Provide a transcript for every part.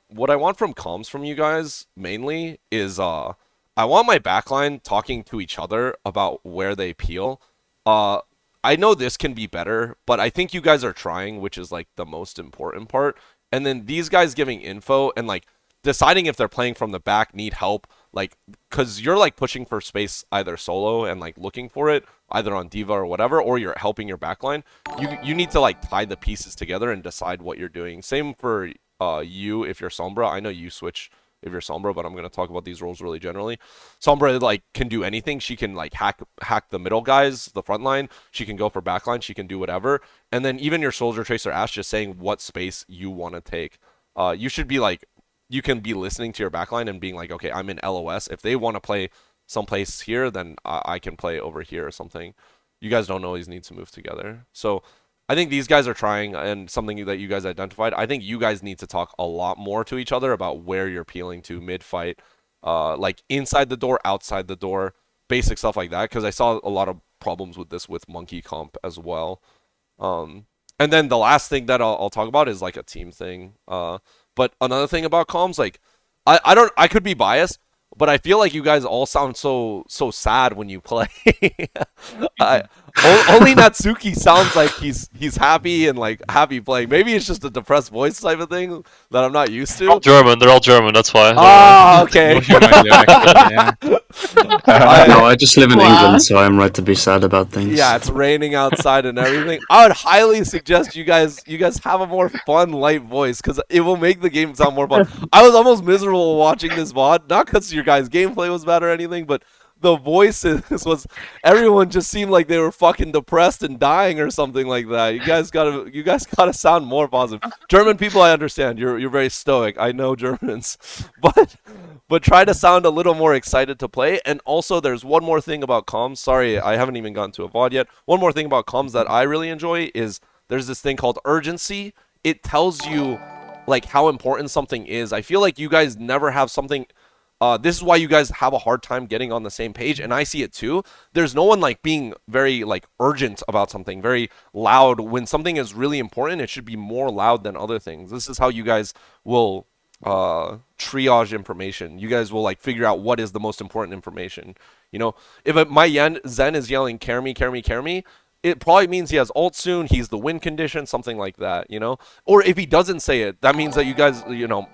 what I want from comms from you guys mainly is I want my backline talking to each other about where they peel. Uh I know this can be better, but I think you guys are trying, which is like the most important part. And then these guys giving info and like deciding if they're playing from the back, need help, like cuz you're like pushing for space either solo and like looking for it either on Diva or whatever, or you're helping your backline. You need to like tie the pieces together and decide what you're doing. Same for you if you're Sombra. I know you switch if you're Sombra, but I'm gonna talk about these roles really generally. Sombra like can do anything. She can like hack the middle guys, the front line. She can go for backline. She can do whatever. And then even your Soldier Tracer Ash just saying what space you want to take. You should be like you can be listening to your backline and being like, okay, I'm in LOS. If they want to play someplace here, then I can play over here or something. You guys don't always need to move together. So I think these guys are trying, and something that you guys identified, I think you guys need to talk a lot more to each other about where you're peeling to mid-fight, like inside the door, outside the door, basic stuff like that, because I saw a lot of problems with this with Monkey Comp as well. And then the last thing that I'll talk about is like a team thing. But another thing about comms, like, I could be biased, but I feel like you guys all sound so sad when you play. Only Natsuki sounds like he's happy and like happy playing. Maybe it's just a depressed voice type of thing that I'm not used to. German. They're all German. That's why. Ah, okay. No, I just live in England, so I'm right to be sad about things. Yeah, it's raining outside and everything. I would highly suggest you guys have a more fun, light voice because it will make the game sound more fun. I was almost miserable watching this VOD, not because your guys' gameplay was bad or anything, but the voices was everyone just seemed like they were fucking depressed and dying or something like that. You guys gotta sound more positive. German people, I understand. You're very stoic. I know Germans, but try to sound a little more excited to play. And also, there's one more thing about comms. Sorry, I haven't even gotten to a VOD yet. One more thing about comms that I really enjoy is there's this thing called urgency. It tells you like how important something is. I feel like you guys never have something. This is why you guys have a hard time getting on the same page, and I see it too. There's no one like being very like urgent about something, very loud. When something is really important, it should be more loud than other things. This is how you guys will triage information. You guys will like figure out what is the most important information. You know, if my Zen is yelling "Care me, care me, care me," it probably means he has ult soon. He's the win condition, something like that. You know, or if he doesn't say it, that means that you guys, you know.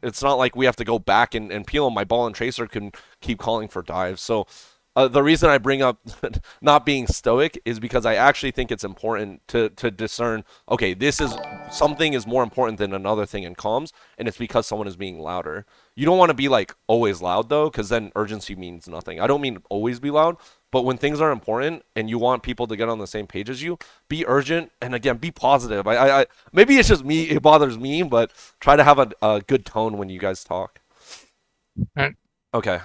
It's not like we have to go back and peel him. My ball and tracer can keep calling for dives. So the reason I bring up not being stoic is because I actually think it's important to discern, okay, something is more important than another thing in comms, and it's because someone is being louder. You don't want to be like always loud though, because then urgency means nothing. I don't mean always be loud, but when things are important and you want people to get on the same page as you, be urgent and again be positive. I maybe it's just me, it bothers me, but try to have a good tone when you guys talk. Alright. Okay.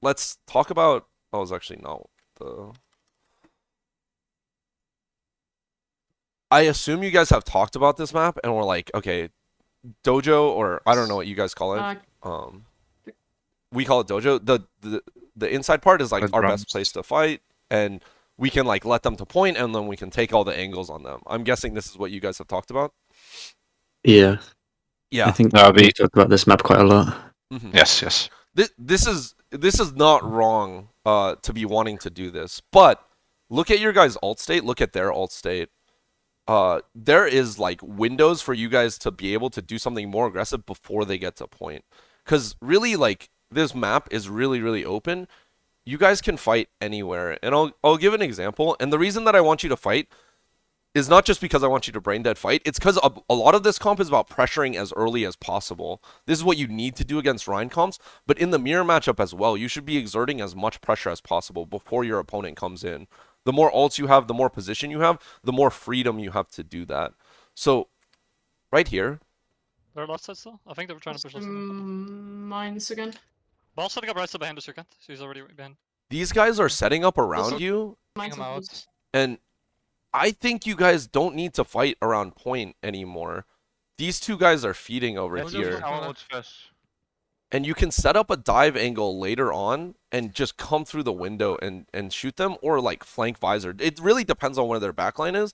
Let's talk about it's actually not the I assume you guys have talked about this map and we're like, okay, dojo, or I don't know what you guys call it. We call it dojo. The inside part is like our best place to fight, and we can like let them to point, and then we can take all the angles on them. I'm guessing this is what you guys have talked about. Yeah. Yeah. I think we talked about this map quite a lot. Mm-hmm. Yes. This is not wrong to be wanting to do this, but look at your guys' alt state. Look at their alt state. There is like windows for you guys to be able to do something more aggressive before they get to point. Because really, like, this map is really, really open. You guys can fight anywhere. And I'll give an example. And the reason that I want you to fight is not just because I want you to brain dead fight. It's because a lot of this comp is about pressuring as early as possible. This is what you need to do against Rhine comps. But in the mirror matchup as well, you should be exerting as much pressure as possible before your opponent comes in. The more ults you have, the more position you have, the more freedom you have to do that. So, right here. They're left side still? I think they were trying to push left side. Mines again. Ball's setting up right side behind the circuit, so he's already behind. These guys are setting up around you. And I think you guys don't need to fight around point anymore. These two guys are feeding over here. And you can set up a dive angle later on and just come through the window and shoot them, or like flank visor. It really depends on where their backline is.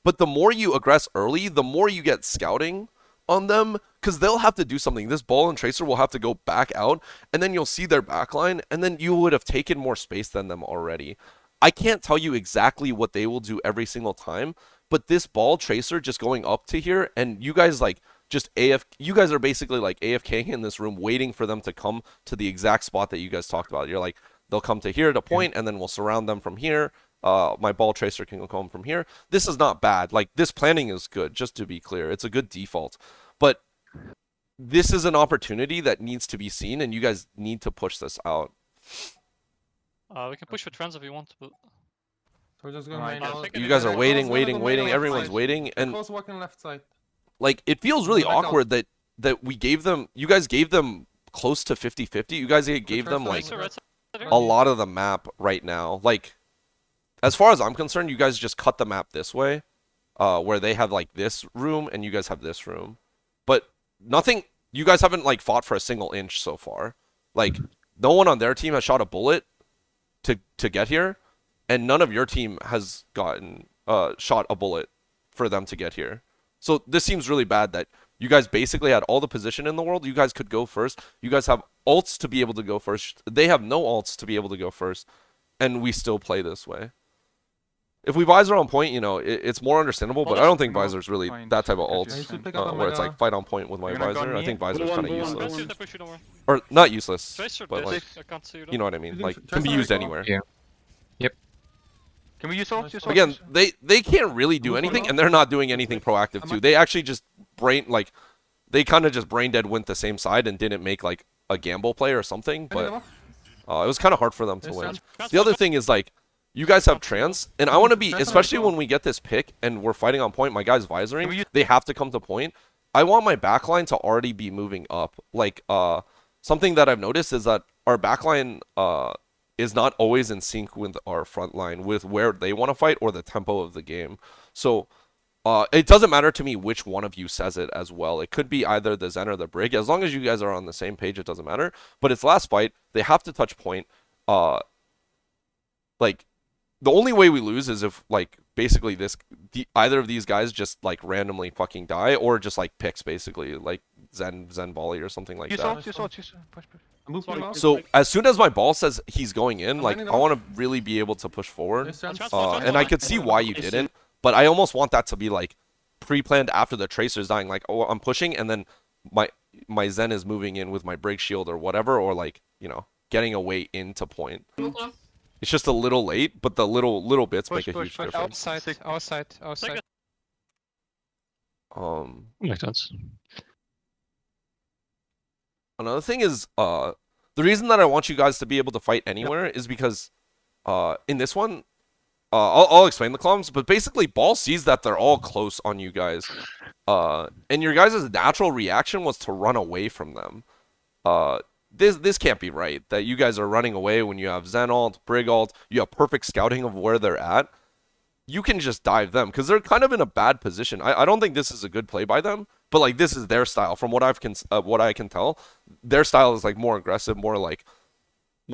But the more you aggress early, the more you get scouting. on them because they'll have to do something. This ball and tracer will have to go back out, and then you'll see their backline, and then you would have taken more space than them already. I can't tell you exactly what they will do every single time, but this ball tracer just going up to here, and you guys like just you guys are basically like AFKing in this room waiting for them to come to the exact spot that you guys talked about. You're like, they'll come to here to point, and then we'll surround them from here. My ball tracer can come from here. This is not bad. Like, this planning is good, just to be clear. It's a good default. But this is an opportunity that needs to be seen, and you guys need to push this out. We can push for trends if you want, but So we're just going Alright, main I'll now. take You it guys again. are waiting, Close, waiting, gonna go waiting. main Everyone's left waiting, side. and Close walking left side. like it feels really Back out. awkward that we gave them. You guys gave them close to 50-50. You guys gave them like Tracer right side here. a lot of the map right now. Like, as far as I'm concerned, you guys just cut the map this way, where they have like this room and you guys have this room. But nothing. You guys haven't like fought for a single inch so far. Like, no one on their team has shot a bullet to get here, and none of your team has gotten shot a bullet for them to get here. So this seems really bad that you guys basically had all the position in the world. You guys could go first. You guys have ults to be able to go first. They have no ults to be able to go first, and we still play this way. If we visor on point, you know, it's more understandable, but I don't think visor's really that type of ult, I should pick up on where it's my like fight on point with my You're gonna go visor. I near? think visor's kind of Go on, useless. Let's see if they push you, don't worry. Or not useless, Tracer but this. like, I can't see you. you know what I mean? You can Like, try can be something used as anywhere. Yeah. Can we use ult? Use ult? Again, they can't really do anything, and they're not doing anything proactive too. They actually just they kind of just brain dead went the same side and didn't make like a gamble play or something. But it was kind of hard for them to win. The other thing is like, you guys have trance, and I want to be, especially when we get this pick and we're fighting on point. My guy's visoring. They have to come to point. I want my backline to already be moving up. Like something that I've noticed is that our backline is not always in sync with our front line, with where they want to fight or the tempo of the game. So it doesn't matter to me which one of you says it as well. It could be either the Zen or the Brig. As long as you guys are on the same page, it doesn't matter. But it's last fight. They have to touch point. Like, the only way we lose is if, like, basically either of these guys just, like, randomly fucking die, or just, like, picks, basically. Like, Zen volley or something like Use that. ult, use ult, use ult. Push, push. Move to the left. So as soon as my ball says he's going in, I'm like, lining I up. want to really be able to push forward. There's trance. And I could see why you didn't, but I almost want that to be like pre-planned after the tracer's dying. Like, oh, I'm pushing, and then my Zen is moving in with my break shield or whatever, or like, you know, getting away into point. It's just a little late, but the little bits Push, make a push, huge push. difference. Take it. Makes sense. Another thing is, the reason that I want you guys to be able to fight anywhere is because, in this one, I'll explain the clumps, but basically, ball sees that they're all close on you guys, and your guys' natural reaction was to run away from them. This can't be right, that you guys are running away when you have Zen ult, Brig ult, you have perfect scouting of where they're at. You can just dive them, because they're kind of in a bad position. I don't think this is a good play by them, but like, this is their style. From what I can tell, their style is like more aggressive, more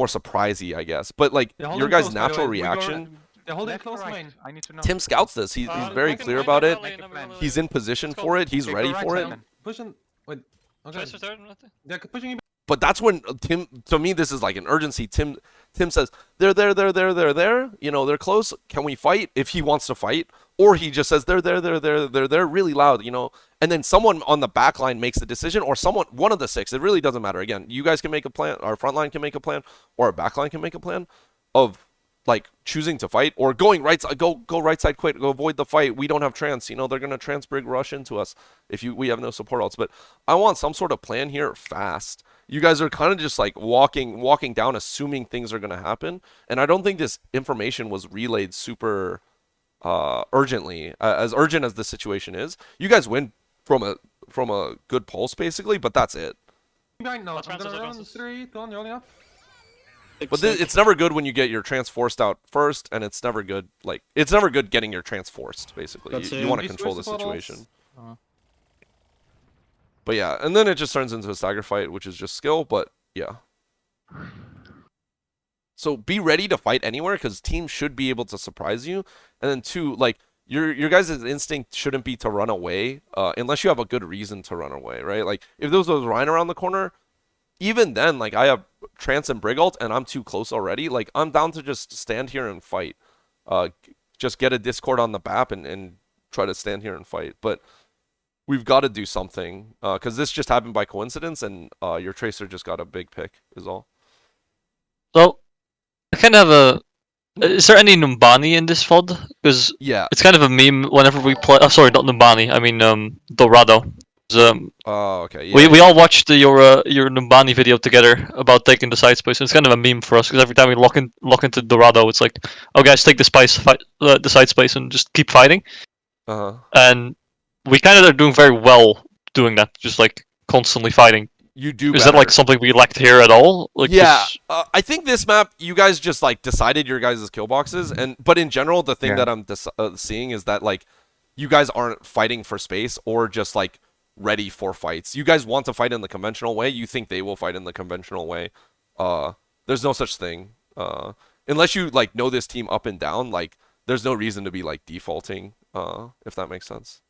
surprisey, I guess. But like, They're holding your guys' close, by the natural way. We go reaction, They're holding Left or close right? main. I need to know. Tim scouts this. He's very we can clear make about a it. rally Make a and plan. we'll- He's in position Let's go. for it. He's Okay, go ready right for side it. then. Pushing. Wait. Okay. Tracer's there, nothing. They're pushing you. But that's when Tim, to me, this is like an urgency. Tim says, they're there. You know, they're close. Can we fight? If he wants to fight. Or he just says, they're there really loud, you know. And then someone on the back line makes the decision, or one of the six. It really doesn't matter. Again, you guys can make a plan. Our front line can make a plan. Or our back line can make a plan of, like, choosing to fight. Or going right side. Go right side quick. Go avoid the fight. We don't have trance. You know, they're going to trance Brig rush into us if we have no support ults. But I want some sort of plan here fast. You guys are kind of just like walking down, assuming things are going to happen. And I don't think this information was relayed super urgently, as urgent as the situation is. You guys win from a good pulse, basically, but that's it. Behind now. Let's I'm transfer, gonna run. transfer. 3, 2, 1, rolling up. But it's never good when you get your trance forced out first, and it's never good getting your trance forced, basically. That's You it. want to Be control the support ults. situation. But yeah, and then it just turns into a stagger fight, which is just skill, but yeah. So be ready to fight anywhere, because teams should be able to surprise you. And then two, like, your guys' instinct shouldn't be to run away, unless you have a good reason to run away, right? Like if there was Ryan around the corner, even then, like I have Trance and Brigalt and I'm too close already. Like I'm down to just stand here and fight. Just get a Discord on the map and try to stand here and fight. But we've got to do something, because this just happened by coincidence, and your Tracer just got a big pick, is all. So, I kind of have a. Is there any Numbani in this VOD? Because Yeah. it's kind of a meme whenever we play. Oh, sorry, not Numbani. I mean, Dorado. 'Cause, Oh, okay. Yeah, we yeah. all watched your Numbani video together about taking the side space. It's kind of a meme for us because every time we lock into Dorado, it's like, oh guys, take the the side space and just keep fighting. Uh-huh. And we kind of are doing very well doing that, just like constantly fighting. You do Is better. that like something we lacked here at all? Like, yeah, I think this map, you guys just like decided your guys' kill boxes, but in general, the thing that I'm seeing is that like you guys aren't fighting for space or just like ready for fights. You guys want to fight in the conventional way. You think they will fight in the conventional way. There's no such thing. Unless you like know this team up and down, like there's no reason to be like defaulting. If that makes sense.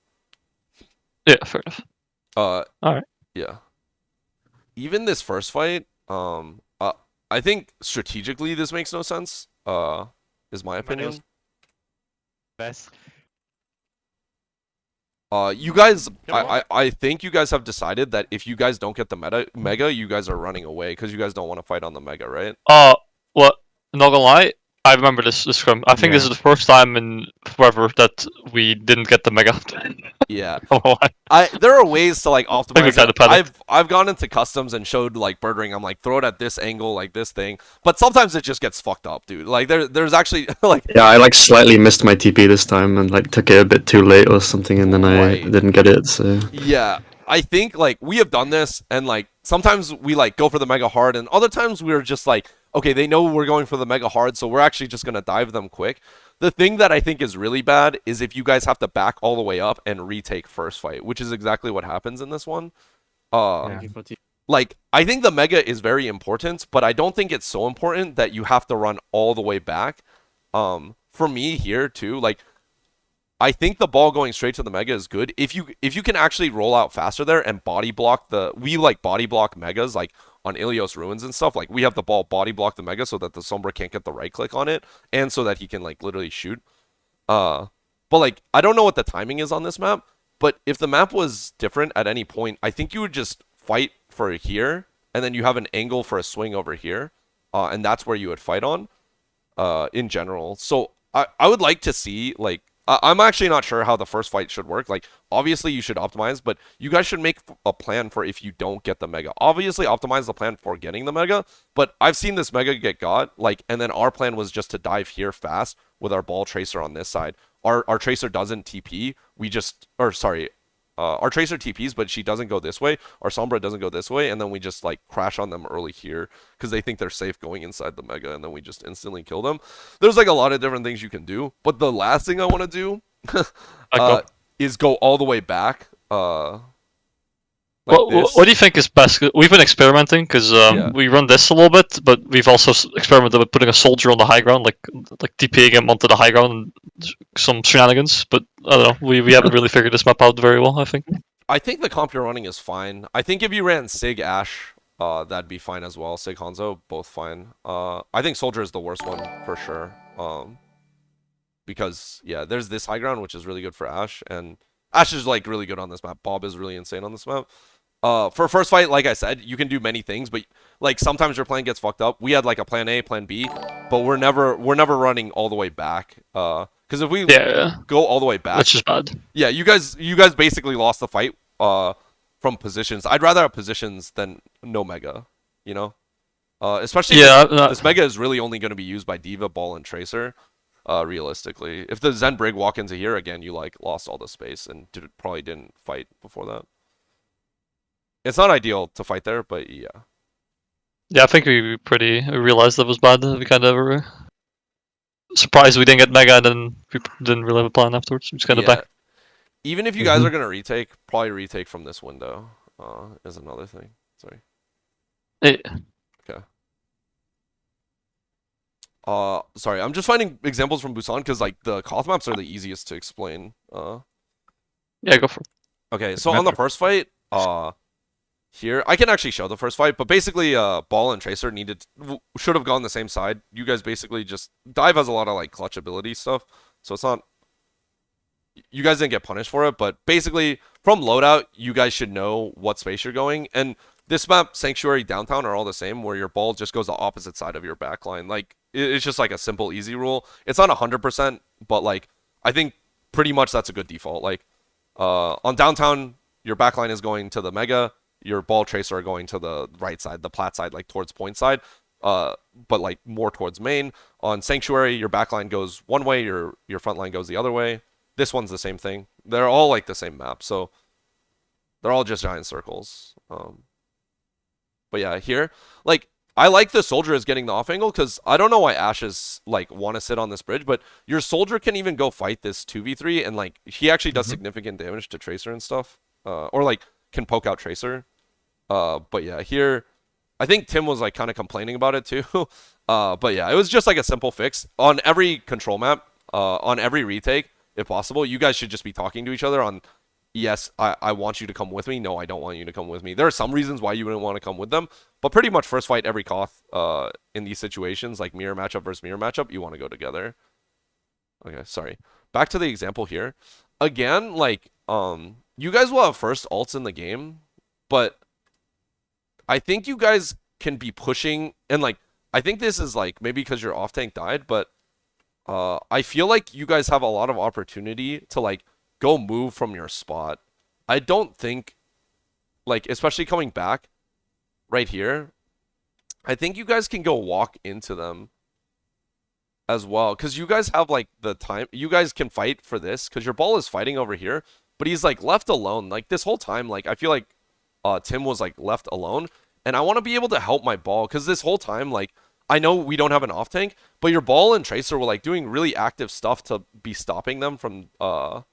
Yeah, fair enough. All right. Yeah. Even this first fight, I think strategically this makes no sense. Is my opinion. Best. You guys, I think you guys have decided that if you guys don't get the mega, you guys are running away because you guys don't want to fight on the mega, right? What? Not gonna lie, I remember this scrum. I think this is the first time in forever that we didn't get the mega. Yeah. Oh, There are ways to like optimize kinda it. panicked. I've gone into customs and showed like bird ring. I'm like throw it at this angle, like this thing. But sometimes it just gets fucked up, dude. Like there's actually like Yeah, I like slightly missed my TP this time and like took it a bit too late or something, and then I didn't get it. So yeah, I think like we have done this, and like sometimes we like go for the mega hard, and other times we're just like, okay, they know we're going for the mega hard, so we're actually just gonna dive them quick. The thing that I think is really bad is if you guys have to back all the way up and retake first fight, which is exactly what happens in this one. Like, I think the mega is very important, but I don't think it's so important that you have to run all the way back. For me here too, like, I think the ball going straight to the mega is good. If you can actually roll out faster there and body block we like body block megas, like on Ilios Ruins and stuff, like we have the ball body block the mega so that the Sombra can't get the right click on it, and so that he can like literally shoot. But like I don't know what the timing is on this map, but if the map was different at any point, I think you would just fight for here, and then you have an angle for a swing over here, and that's where you would fight on, in general. So I would like to see like. I'm actually not sure how the first fight should work. Like, obviously you should optimize, but you guys should make a plan for if you don't get the mega. Obviously optimize the plan for getting the mega, but I've seen this mega get got, like, and then our plan was just to dive here fast with our ball tracer on this side. Our tracer doesn't TP. Our tracer TPs, but she doesn't go this way. Our Sombra doesn't go this way, and then we just like crash on them early here because they think they're safe going inside the mega, and then we just instantly kill them. There's like a lot of different things you can do, but the last thing I want to do is go all the way back. What do you think is best? We've been experimenting because we run this a little bit, but we've also experimented with putting a soldier on the high ground, like dpeiing him onto the high ground and some shenanigans. But I don't know, we haven't really figured this map out very well, I think. I think the comp you're running is fine. I think if you ran Sig Ash, that'd be fine as well. Sig Hanzo, both fine. I think soldier is the worst one for sure. Because yeah, there's this high ground which is really good for Ash, and Ash is like really good on this map. Bob is really insane on this map. For first fight, like I said, you can do many things, but like sometimes your plan gets fucked up. We had like a plan A, plan B, but we're never running all the way back. Because if we go all the way back, that's just bad. Yeah, you guys basically lost the fight from positions. I'd rather have positions than no mega, you know? Especially this mega is really only going to be used by Diva, Ball, and Tracer. Realistically, if the Zen Brig walk into here again, you like lost all the space and probably didn't fight before that. It's not ideal to fight there, but yeah. Yeah, I think we realized that was bad. We kind of were surprised we didn't get mega, and then we didn't really have a plan afterwards. We just kind of back. Even if you guys are gonna retake, probably retake from this window. Is another thing. Sorry. Yeah. Okay. Sorry, I'm just finding examples from Busan because like the Koth maps are the easiest to explain. Yeah, go for it. Okay, so on the first fight, here I can actually show the first fight, but basically, Ball and Tracer should have gone the same side. You guys basically just Dive has a lot of like clutch ability stuff, so it's not. You guys didn't get punished for it, but basically from loadout, you guys should know what space you're going. And this map, Sanctuary, Downtown are all the same, where your ball just goes the opposite side of your backline. Like it's just like a simple, easy rule. It's not 100%, but like I think pretty much that's a good default. Like on Downtown, your backline is going to the Mega. Your ball tracer are going to the right side, the plat side, like towards point side, but like more towards main. On Sanctuary, your backline goes one way, your front line goes the other way. This one's the same thing. They're all like the same map, so they're all just giant circles. But yeah, here, like I like the soldier is getting the off angle because I don't know why Ashes like want to sit on this bridge, but your soldier can even go fight this 2v3 and like he actually does significant damage to Tracer and stuff, or like can poke out Tracer. But yeah, here I think Tim was like kind of complaining about it too. But yeah, it was just like a simple fix on every control map, on every retake. If possible, you guys should just be talking to each other on, yes, I want you to come with me. No, I don't want you to come with me. There are some reasons why you wouldn't want to come with them, but pretty much first fight every Koth in these situations, like mirror matchup versus mirror matchup, you want to go together. Okay, sorry. Back to the example here. Again, like, you guys will have first ults in the game, but I think you guys can be pushing, and like, I think this is like, maybe because your off tank died, but I feel like you guys have a lot of opportunity to like go move from your spot. I don't think, like, especially coming back right here, I think you guys can go walk into them as well. Because you guys have like the time, you guys can fight for this because your ball is fighting over here, but he's like left alone. Like this whole time, like I feel like Tim was like left alone, and I want to be able to help my ball because this whole time, like, I know we don't have an off tank, but your ball and Tracer were like doing really active stuff to be stopping them from to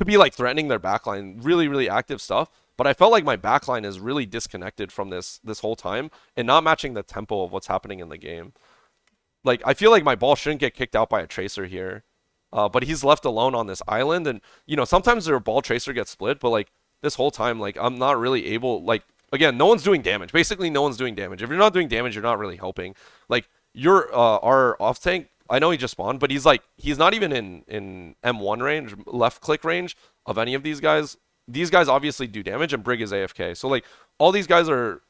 be like threatening their backline, really, really active stuff. But I felt like my backline is really disconnected from this whole time and not matching the tempo of what's happening in the game. Like I feel like my ball shouldn't get kicked out by a Tracer here, but he's left alone on this island, and you know sometimes their ball Tracer gets split, but like this whole time, like I'm not really able like. Again, no one's doing damage. Basically, no one's doing damage. If you're not doing damage, you're not really helping. Like, our off tank, I know he just spawned, but he's not even in M1 range, left click range of any of these guys. These guys obviously do damage, and Brig is AFK. So, like, all these guys are,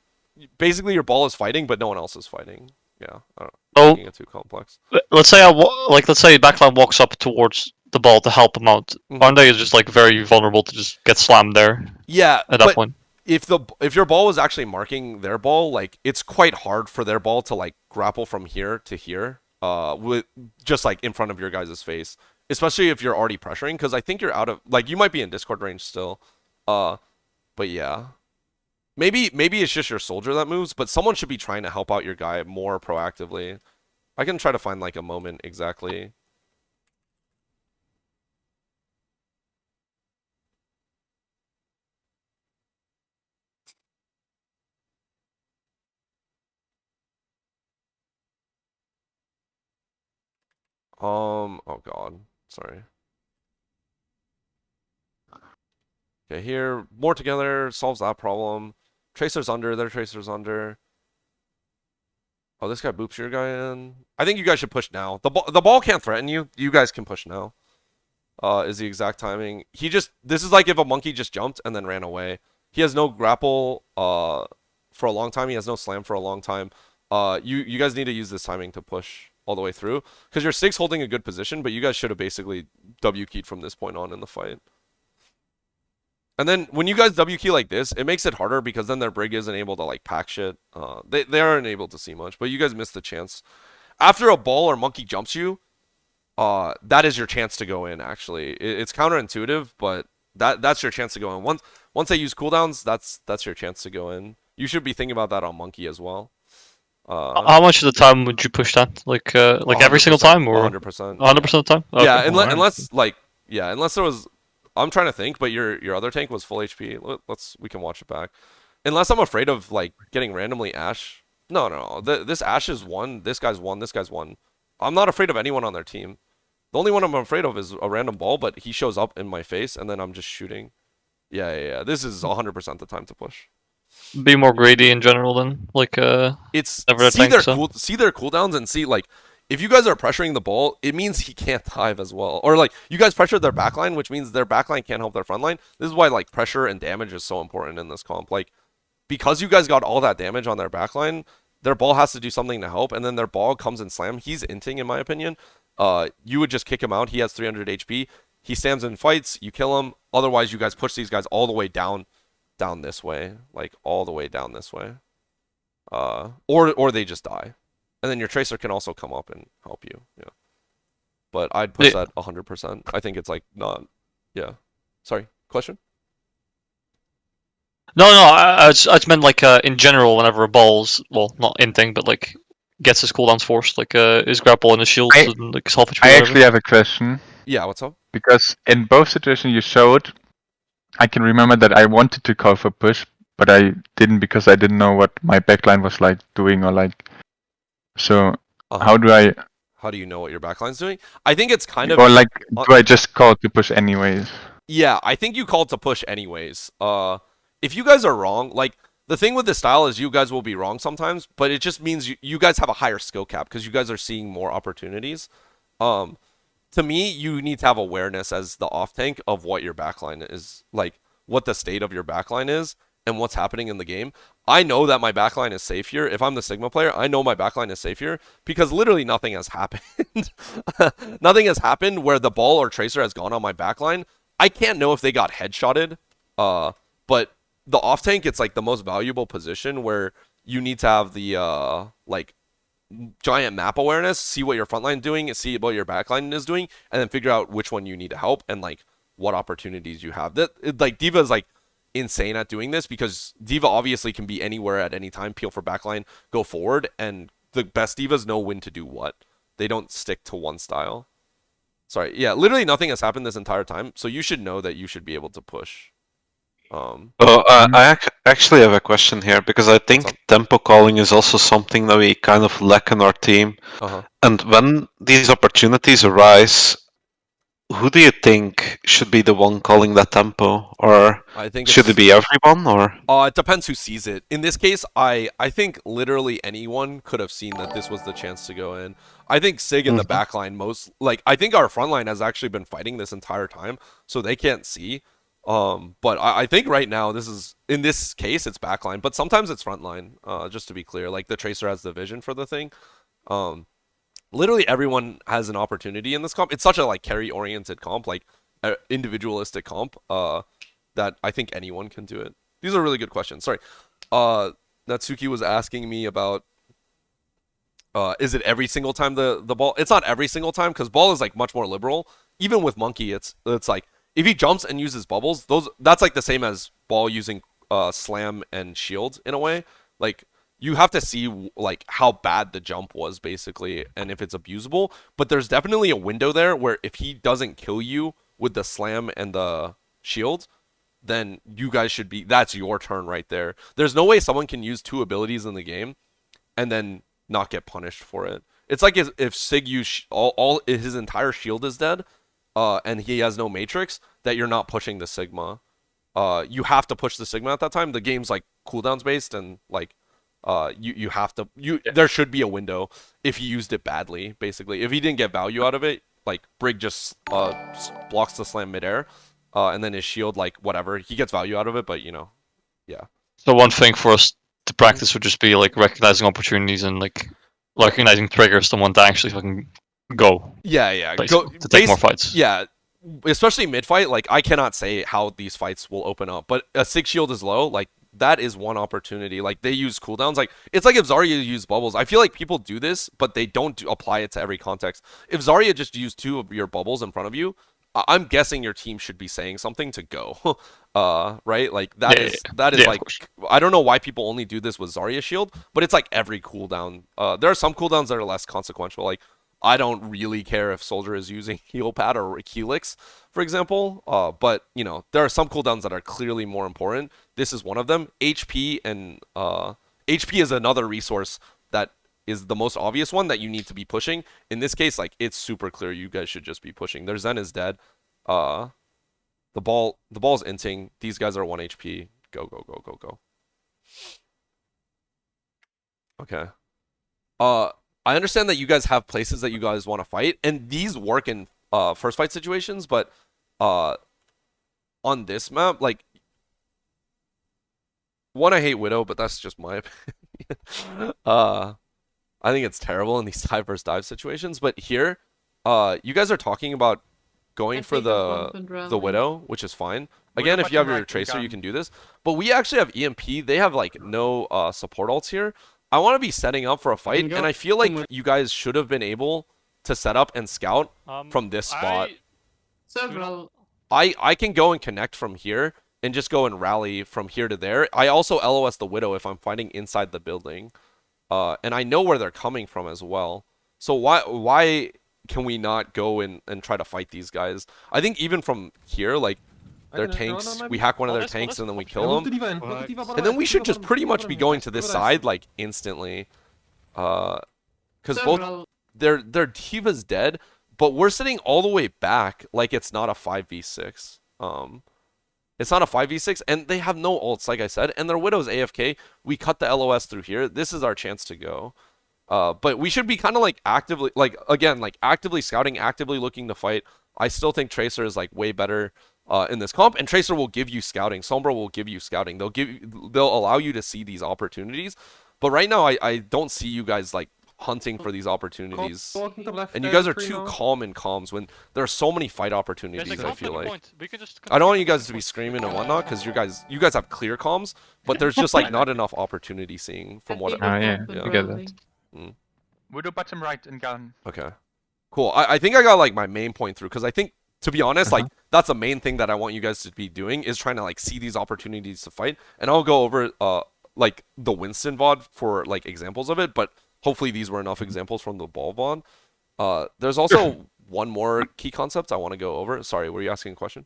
basically your ball is fighting, but no one else is fighting. Yeah, I don't know. Making it too complex. Let's say let's say backline walks up towards the ball to help him out. Aren't they just like very vulnerable to just get slammed there? Yeah, at that point. If your ball was actually marking their ball, like it's quite hard for their ball to like grapple from here to here, with just like in front of your guys' face, especially if you're already pressuring. Because I think you're out of like you might be in Discord range still, but yeah, maybe it's just your soldier that moves, but someone should be trying to help out your guy more proactively. I can try to find like a moment exactly. Oh god, sorry. Okay, here, more together solves that problem. Tracer's under, their Tracer's under. Oh, this guy boops your guy in. I think you guys should push now. The ball can't threaten you. You guys can push now. Is the exact timing. This is like if a monkey just jumped and then ran away. He has no grapple, for a long time. He has no slam for a long time. You guys need to use this timing to push all the way through. Because your Stig's holding a good position, but you guys should have basically W-keyed from this point on in the fight. And then when you guys W-key like this, it makes it harder because then their Brig isn't able to like pack shit. They aren't able to see much, but you guys missed the chance. After a ball or monkey jumps you, that is your chance to go in, actually. It's counterintuitive, but that's your chance to go in. Once they use cooldowns, that's your chance to go in. You should be thinking about that on monkey as well. How much of the time would you push that? Like every single time, or 100%? 100% of the time? Okay. Yeah, unless there was. I'm trying to think, but your other tank was full HP. We can watch it back. Unless I'm afraid of like getting randomly Ash No. This Ashe is one. This guy's one. This guy's one. I'm not afraid of anyone on their team. The only one I'm afraid of is a random ball, but he shows up in my face, and then I'm just shooting. Yeah. This is 100% the time to push. Be more greedy in general then. Like It's never see their so. see their cooldowns and see like if you guys are pressuring the ball, it means he can't dive as well. Or like you guys pressure their backline, which means their backline can't help their front line. This is why like pressure and damage is so important in this comp. Like because you guys got all that damage on their backline, their ball has to do something to help, and then their ball comes in slam. He's inting in my opinion. You would just kick him out. He has 300 HP. He stands in fights. You kill him. Otherwise, you guys push these guys all the way down this way, like all the way down this way. Or they just die, and then your tracer can also come up and help you. Yeah, but I'd push that 100%. I think it's like not. Yeah, sorry. Question? No, I just meant like in general, whenever a ball's not inting, but like gets his cooldowns forced, like his grapple and his shields and like salvage. I actually have a question. Yeah, what's up? Because in both situations you showed, I can remember that I wanted to call for push, but I didn't because I didn't know what my backline was like doing or like. So how do you know what your backline's doing? I think it's kind of or like do I just call to push anyways? Yeah, I think you called to push anyways. If you guys are wrong, like the thing with this style is you guys will be wrong sometimes, but it just means you guys have a higher skill cap because you guys are seeing more opportunities. To me, you need to have awareness as the off tank of what your backline is, like what the state of your backline is and what's happening in the game. I know that my backline is safe here. If I'm the Sigma player, I know my backline is safe here because literally nothing has happened. Nothing has happened where the ball or tracer has gone on my backline. I can't know if they got headshotted, but the off tank, it's like the most valuable position where you need to have the like giant map awareness, see what your front line is doing, see what your backline is doing, and then figure out which one you need to help and like what opportunities you have. Like D.Va is like insane at doing this because D.Va obviously can be anywhere at any time, peel for backline, go forward, and the best D.Vas know when to do what. They don't stick to one style. Sorry, yeah, literally nothing has happened this entire time, so you should know that you should be able to push. I actually have a question here because I think tempo calling is also something that we kind of lack in our team. And when these opportunities arise, who do you think should be the one calling that tempo, or I think should it be everyone, or? It depends who sees it. In this case, I think literally anyone could have seen that this was the chance to go in. I think Sig in the backline I think our front line has actually been fighting this entire time, so they can't see. But I think right now in this case it's backline, but sometimes it's frontline. Just to be clear, like the tracer has the vision for the thing. Literally everyone has an opportunity in this comp. It's such a like carry oriented comp, like individualistic comp. That I think anyone can do it. These are really good questions. Sorry, Natsuki was asking me about. Is it every single time the ball? It's not every single time because ball is like much more liberal. Even with Monkey, it's like. If he jumps and uses bubbles, that's like the same as ball using slam and shield in a way. Like you have to see like how bad the jump was basically and if it's abusable. But there's definitely a window there where if he doesn't kill you with the slam and the shield, then you guys should be. That's your turn right there. There's no way someone can use two abilities in the game and then not get punished for it. It's like if Sig used all his entire shield is dead. And he has no matrix, that you're not pushing the Sigma. You have to push the Sigma at that time. The game's like cooldowns based and like you have to there should be a window if he used it badly, basically. If he didn't get value out of it, like Brig just blocks the slam midair, and then his shield, like whatever, he gets value out of it, but yeah. So one thing for us to practice would just be like recognizing opportunities and like recognizing triggers to want to actually fucking go. Yeah. To take more fights. Yeah, especially mid-fight. Like, I cannot say how these fights will open up, but a Sig shield is low. Like, that is one opportunity. Like, they use cooldowns. Like, it's like if Zarya used bubbles. I feel like people do this, but they don't apply it to every context. If Zarya just used 2 of your bubbles in front of you, I'm guessing your team should be saying something to go. Right? Like, that is like, I don't know why people only do this with Zarya shield, but it's like every cooldown. There are some cooldowns that are less consequential. Like, I don't really care if Soldier is using heal pad or Helix, for example. But there are some cooldowns that are clearly more important. This is one of them. HP and HP is another resource that is the most obvious one that you need to be pushing. In this case, like, it's super clear you guys should just be pushing. Their Zen is dead. The ball's inting. These guys are 1 HP. Go, go, go, go, go. Okay. I understand that you guys have places that you guys want to fight, and these work in first fight situations, but on this map, like, one, I hate Widow, but that's just my opinion. I think it's terrible in these dive versus dive situations, but here, you guys are talking about going for the Widow, which is fine. Again, if you have your Tracer, you can do this. But we actually have EMP. They have, like, no support ults here. I want to be setting up for a fight, and I feel like you guys should have been able to set up and scout from this spot. Several. I can go and connect from here and just go and rally from here to there. I also LOS the Widow if I'm fighting inside the building. And I know where they're coming from as well. So why can we not go and try to fight these guys? I think even from here, like, their tanks, we hack one of their tanks and then we kill them. And then we should just pretty much be going to this side, like, instantly. Because both their D.Va's dead, but we're sitting all the way back like it's not a 5v6. It's not a 5v6, and they have no ults, like I said, and their Widow's AFK. We cut the LOS through here. This is our chance to go. But we should be kind of, like, actively, like, again, like, actively scouting, actively looking to fight. I still think Tracer is, like, way better in this comp, and Tracer will give you scouting. Sombra will give you scouting. They'll allow you to see these opportunities. But right now, I don't see you guys, like, hunting for these opportunities. And you guys are too calm in comms when there are so many fight opportunities, I feel like. I don't want you guys to be screaming and whatnot, because you guys have clear comms, but there's just, like, not enough opportunity seeing from what I get that. Widow bottom right and gun. Okay. Cool. I think I got, like, my main point through, because I think, to be honest, like, that's the main thing that I want you guys to be doing, is trying to, like, see these opportunities to fight. And I'll go over, like, the Winston VOD for, like, examples of it, but hopefully these were enough examples from the ball VOD. There's also one more key concept I want to go over. Sorry, were you asking a question?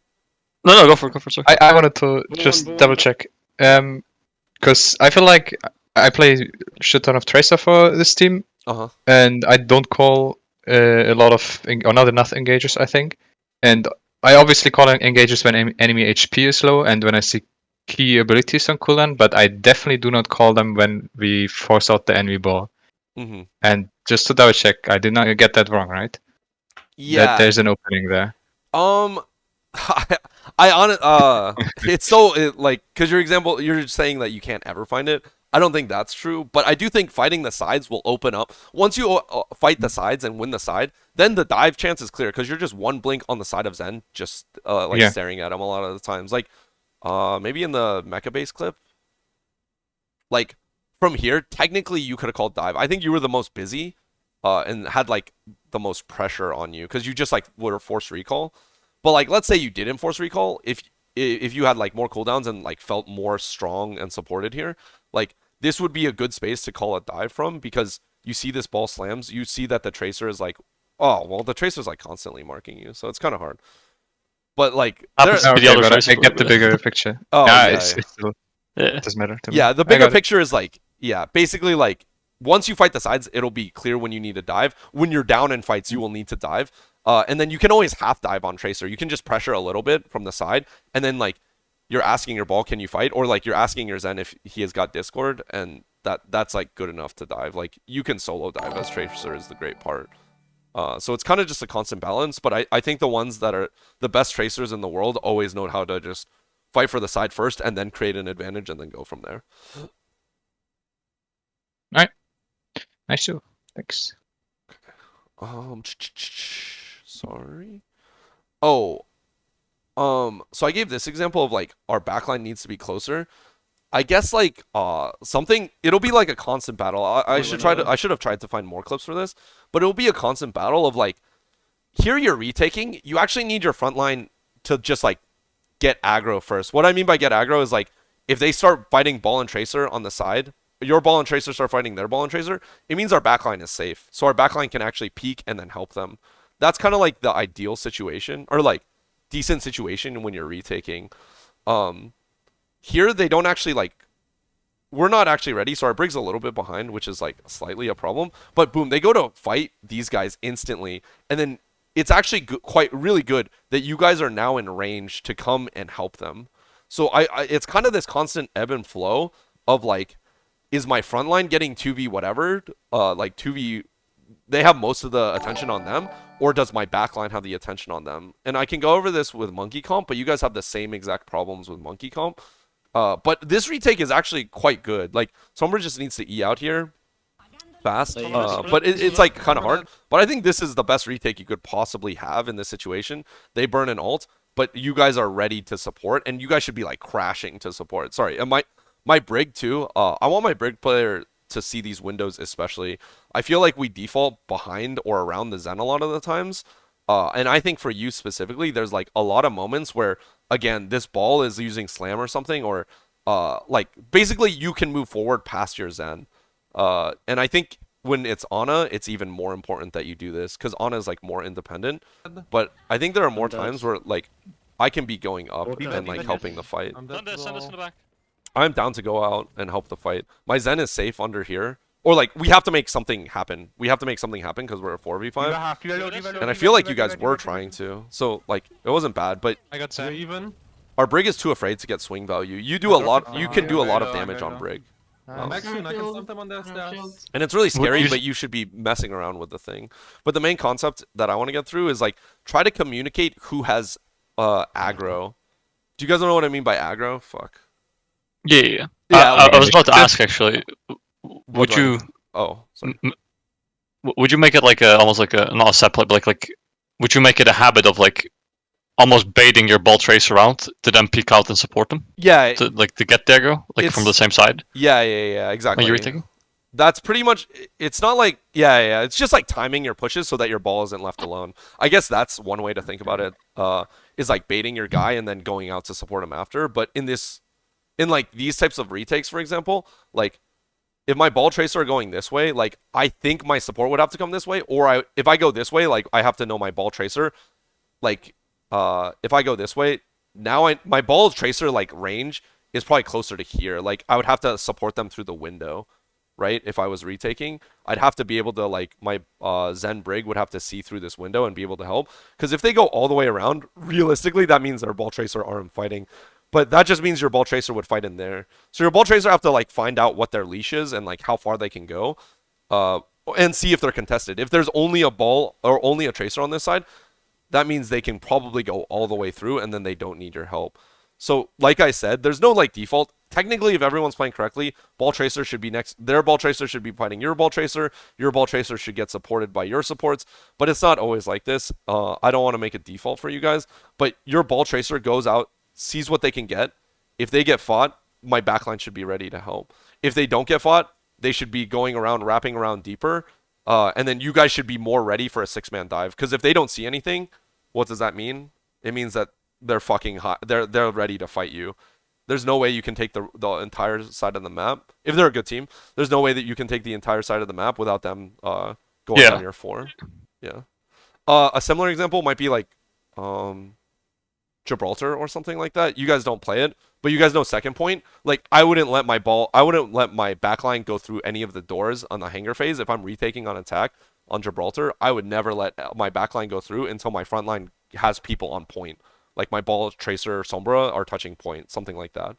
No, go for it, sir. I wanted to just double check. Because I feel like I play a shit ton of Tracer for this team, and I don't call a lot of, or not enough engagers, I think. And I obviously call engagers when enemy HP is low and when I see key abilities on cooldown, but I definitely do not call them when we force out the enemy ball. And just to double check, I did not get that wrong, right? Yeah. That there's an opening there. It's so, like, because you're saying that you can't ever find it. I don't think that's true, but I do think fighting the sides will open up. Once you fight the sides and win the side, then the dive chance is clear, because you're just one blink on the side of Zen, just staring at him a lot of the times. Like, maybe in the mecha base clip, like, from here, technically you could have called dive. I think you were the most busy, and had, like, the most pressure on you, because you just, like, were forced recall. But, like, let's say you didn't force recall, if you had, like, more cooldowns and, like, felt more strong and supported here, like, this would be a good space to call a dive from, because you see this ball slams, you see that the Tracer is like, oh, well, the Tracer's, like, constantly marking you, so it's kind of hard. But, like, I get the bigger picture. Oh, it doesn't matter to me. Yeah, the bigger picture is, like, yeah, basically, like, once you fight the sides, it'll be clear when you need to dive. When you're down in fights, you will need to dive. And then you can always half dive on Tracer. You can just pressure a little bit from the side, and then, like, you're asking your ball, can you fight? Or, like, you're asking your Zen if he has got Discord, and that's like, good enough to dive. Like, you can solo dive as Tracer is the great part. So it's kind of just a constant balance, but I think the ones that are the best Tracers in the world always know how to just fight for the side first, and then create an advantage, and then go from there. Alright. Nice too. Thanks. Sorry. Oh. So I gave this example of, like, our backline needs to be closer. I guess, like, it'll be like a constant battle. I should have tried to find more clips for this, but it'll be a constant battle of, like, here you're retaking, you actually need your front line to just, like, get aggro first. What I mean by get aggro is, like, if they start fighting ball and Tracer on the side, your ball and Tracer start fighting their ball and Tracer, it means our backline is safe. So our backline can actually peek and then help them. That's kind of like the ideal situation, or, like, decent situation when you're retaking. Here they don't actually, like, we're not actually ready, so our Brig's a little bit behind, which is like slightly a problem. But boom, they go to fight these guys instantly, and then it's actually quite really good that you guys are now in range to come and help them. So it's kind of this constant ebb and flow of like, is my front line getting 2v whatever, like 2v, they have most of the attention on them, or does my backline have the attention on them? And I can go over this with Monkey Comp, but you guys have the same exact problems with Monkey Comp. But this retake is actually quite good. Like, Sombra just needs to E out here fast, but it's like kind of hard. But I think this is the best retake you could possibly have in this situation. They burn an ult, but you guys are ready to support, and you guys should be like crashing to support. Sorry, and my Brig too. I want my Brig player to see these windows especially. I feel like we default behind or around the Zen a lot of the times. And I think for you specifically, there's like a lot of moments where, again, this ball is using slam or something, or like basically you can move forward past your Zen. And I think when it's Ana, it's even more important that you do this because Ana is like more independent. But I think there are more times where like I can be going up and like helping the fight. Send this in the back. I'm down to go out and help the fight. My Zen is safe under here. Or like we have to make something happen. We have to make something happen because we're a 4v5. And I feel like you guys were trying to. So like it wasn't bad, but I got Zen. Even. Our Brig is too afraid to get swing value. You do a lot. You can do a lot of damage on Brig. Back soon, I can send them on the stairs. And it's really scary, but you should be messing around with the thing. But the main concept that I want to get through is like try to communicate who has aggro. Do you guys know what I mean by aggro? Fuck. Yeah. I was about to ask actually. Would you? Oh, sorry. Would you make it like almost like not a set play, but like would you make it a habit of like almost baiting your ball trace around to then peek out and support them? Yeah. To get the aggro like from the same side. Yeah, exactly. When you're retaking? That's pretty much. It's not like It's just like timing your pushes so that your ball isn't left alone. I guess that's one way to think about it. Is like baiting your guy and then going out to support him after. But in like these types of retakes, for example, like if my ball tracer are going this way, like I think my support would have to come this way, or if I go this way, like I have to know my ball tracer. Like if I go this way, now my ball tracer like range is probably closer to here. Like I would have to support them through the window, right? If I was retaking, I'd have to be able to like my Zen Brig would have to see through this window and be able to help. Because if they go all the way around, realistically, that means their ball tracer aren't fighting. But that just means your ball tracer would fight in there. So your ball tracer have to like find out what their leash is and like how far they can go, and see if they're contested. If there's only a ball or only a tracer on this side, that means they can probably go all the way through and then they don't need your help. So like I said, there's no like default. Technically, if everyone's playing correctly, ball tracer should be next. Their ball tracer should be fighting your ball tracer. Your ball tracer should get supported by your supports. But it's not always like this. I don't want to make a default for you guys. But your ball tracer goes out, sees what they can get. If they get fought, my backline should be ready to help. If they don't get fought, they should be going around, wrapping around deeper. And then you guys should be more ready for a 6-man dive. Because if they don't see anything, what does that mean? It means that they're fucking hot. They're ready to fight you. There's no way you can take the entire side of the map. If they're a good team, there's no way that you can take the entire side of the map without them going on your 4. Yeah. A similar example might be like Gibraltar or something like that. You guys don't play it, but you guys know second point. Like I wouldn't let my backline go through any of the doors on the hangar phase if I'm retaking on attack on Gibraltar. I would never let my backline go through until my front line has people on point. Like my ball tracer or Sombra are touching point, something like that.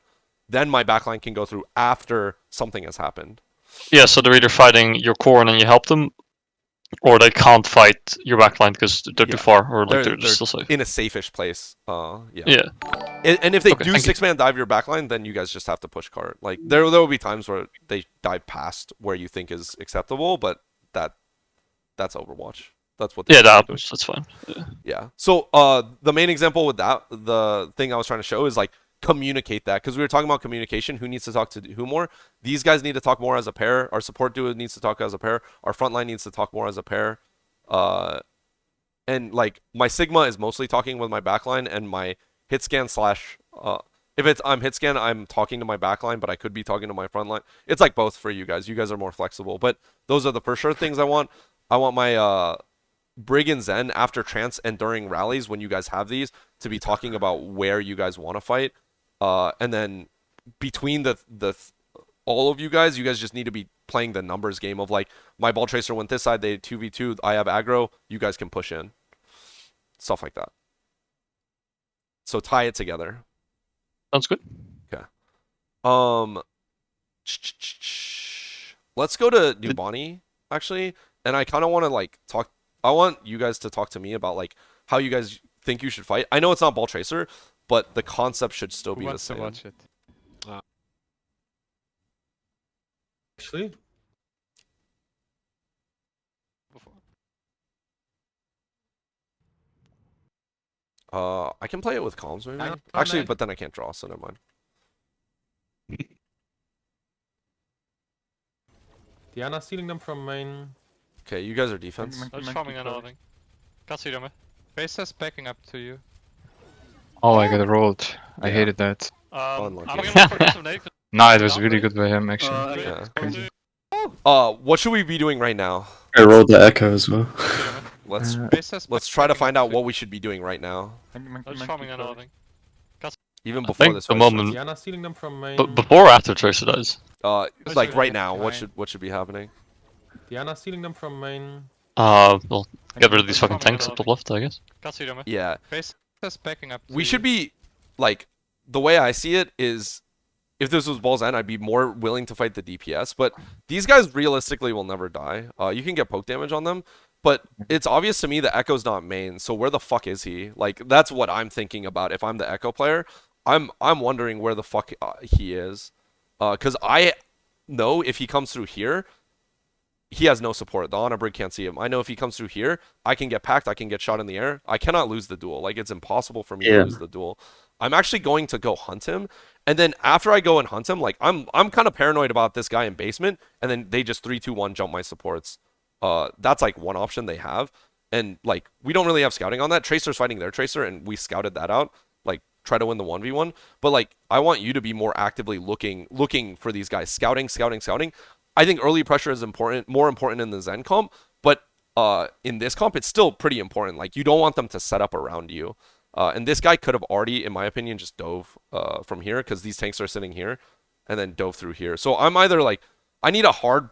Then my backline can go through after something has happened. Yeah, so they're either fighting your core and then you help them, or they can't fight your backline because they're too far, or like they're still safe. In a safe-ish place. Yeah. And if they do 6-man dive your backline, then you guys just have to push cart. Like there will be times where they dive past where you think is acceptable, but that's Overwatch. That's what. Yeah, that's fine. Yeah. So the main example with that, the thing I was trying to show is like communicate that, because we were talking about communication. Who needs to talk to who more? These guys need to talk more as a pair. Our support duo needs to talk as a pair. Our frontline needs to talk more as a pair. And like my Sigma is mostly talking with my backline, and my hit scan slash if I'm hit scan, I'm talking to my backline, but I could be talking to my frontline. It's like both for you guys. You guys are more flexible, but those are the for sure things I want. I want my Brig and Zen after trance and during rallies, when you guys have these, to be talking about where you guys want to fight, and then between the all of you guys just need to be playing the numbers game of like, my ball tracer went this side, they 2v2, I have aggro, you guys can push in. Stuff like that. So tie it together. Sounds good. Okay. Let's go to Nubani, actually. And I kind of want to like talk. I want you guys to talk to me about like how you guys think you should fight. I know it's not ball tracer, but the concept should still be the same. Watch it. Actually, I can play it with comms maybe. I- Actually, but then I can't draw, so never mind. Diana stealing them from main. Okay, you guys are defense. I'm just farming on everything. Can't see them. Tracer's backing up to you. Oh, I got rolled. I Yeah. hated that. I'm Unlucky. gonna look for aggressive nade. No, it was really good by him actually. Yeah. Crazy. What should we be doing right now? I rolled the echo as well. Let's try to find out what we should be doing right now, I'm just farming on everything. even I before think this the fight moment, Diana stealing them from main. but before or after Tracer dies. starts. Like right now, what should be happening? Diana stealing them from main. We'll get rid of these fucking tanks up top left, I guess. Can't see them. Yeah, Tracer's backing up. we should be like, the way I see it is, if this was Ball's End, I'd be more willing to fight the DPS. But these guys realistically will never die. You can get poke damage on them, but it's obvious to me the Echo's not main. So where the fuck is he? Like, that's what I'm thinking about. If I'm the Echo player, I'm wondering where the fuck he is, because I know if he comes through here, he has no support. The Honor Brig can't see him. I know if he comes through here, I can get packed. I can get shot in the air. I cannot lose the duel. Like, it's impossible for me to lose the duel. I'm actually going to go hunt him, and then after I go and hunt him, like, I'm kind of paranoid about this guy in basement, and then they just 3-2-1 jump my supports. That's like one option they have, and like, we don't really have scouting on that. Tracer's fighting their Tracer, and we scouted that out. Like, try to win the 1v1, but like, I want you to be more actively looking for these guys, scouting. I think early pressure is important, more important in the Zen comp, but in this comp, it's still pretty important. Like, you don't want them to set up around you. And this guy could have already, in my opinion, just dove from here, because these tanks are sitting here, and then dove through here. So I'm either like, I need a hard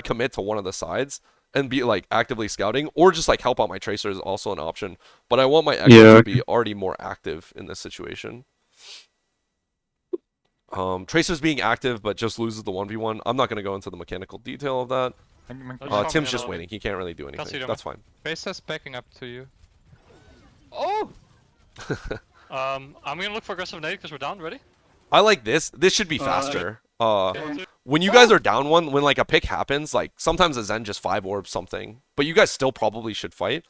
commit to one of the sides and be like actively scouting, or just like help out my Tracer is also an option. But I want my Echo to be already more active in this situation. Tracer's being active, but just loses the 1v1. I'm not going to go into the mechanical detail of that. Tim's just waiting. He can't really do anything. That's fine. Tracer's backing up to you. Oh! I'm gonna look for aggressive nade because we're down. Ready? I like this. This should be faster. When you guys are down one, when like a pick happens, like sometimes a Zen just 5 orbs something, but you guys still probably should fight.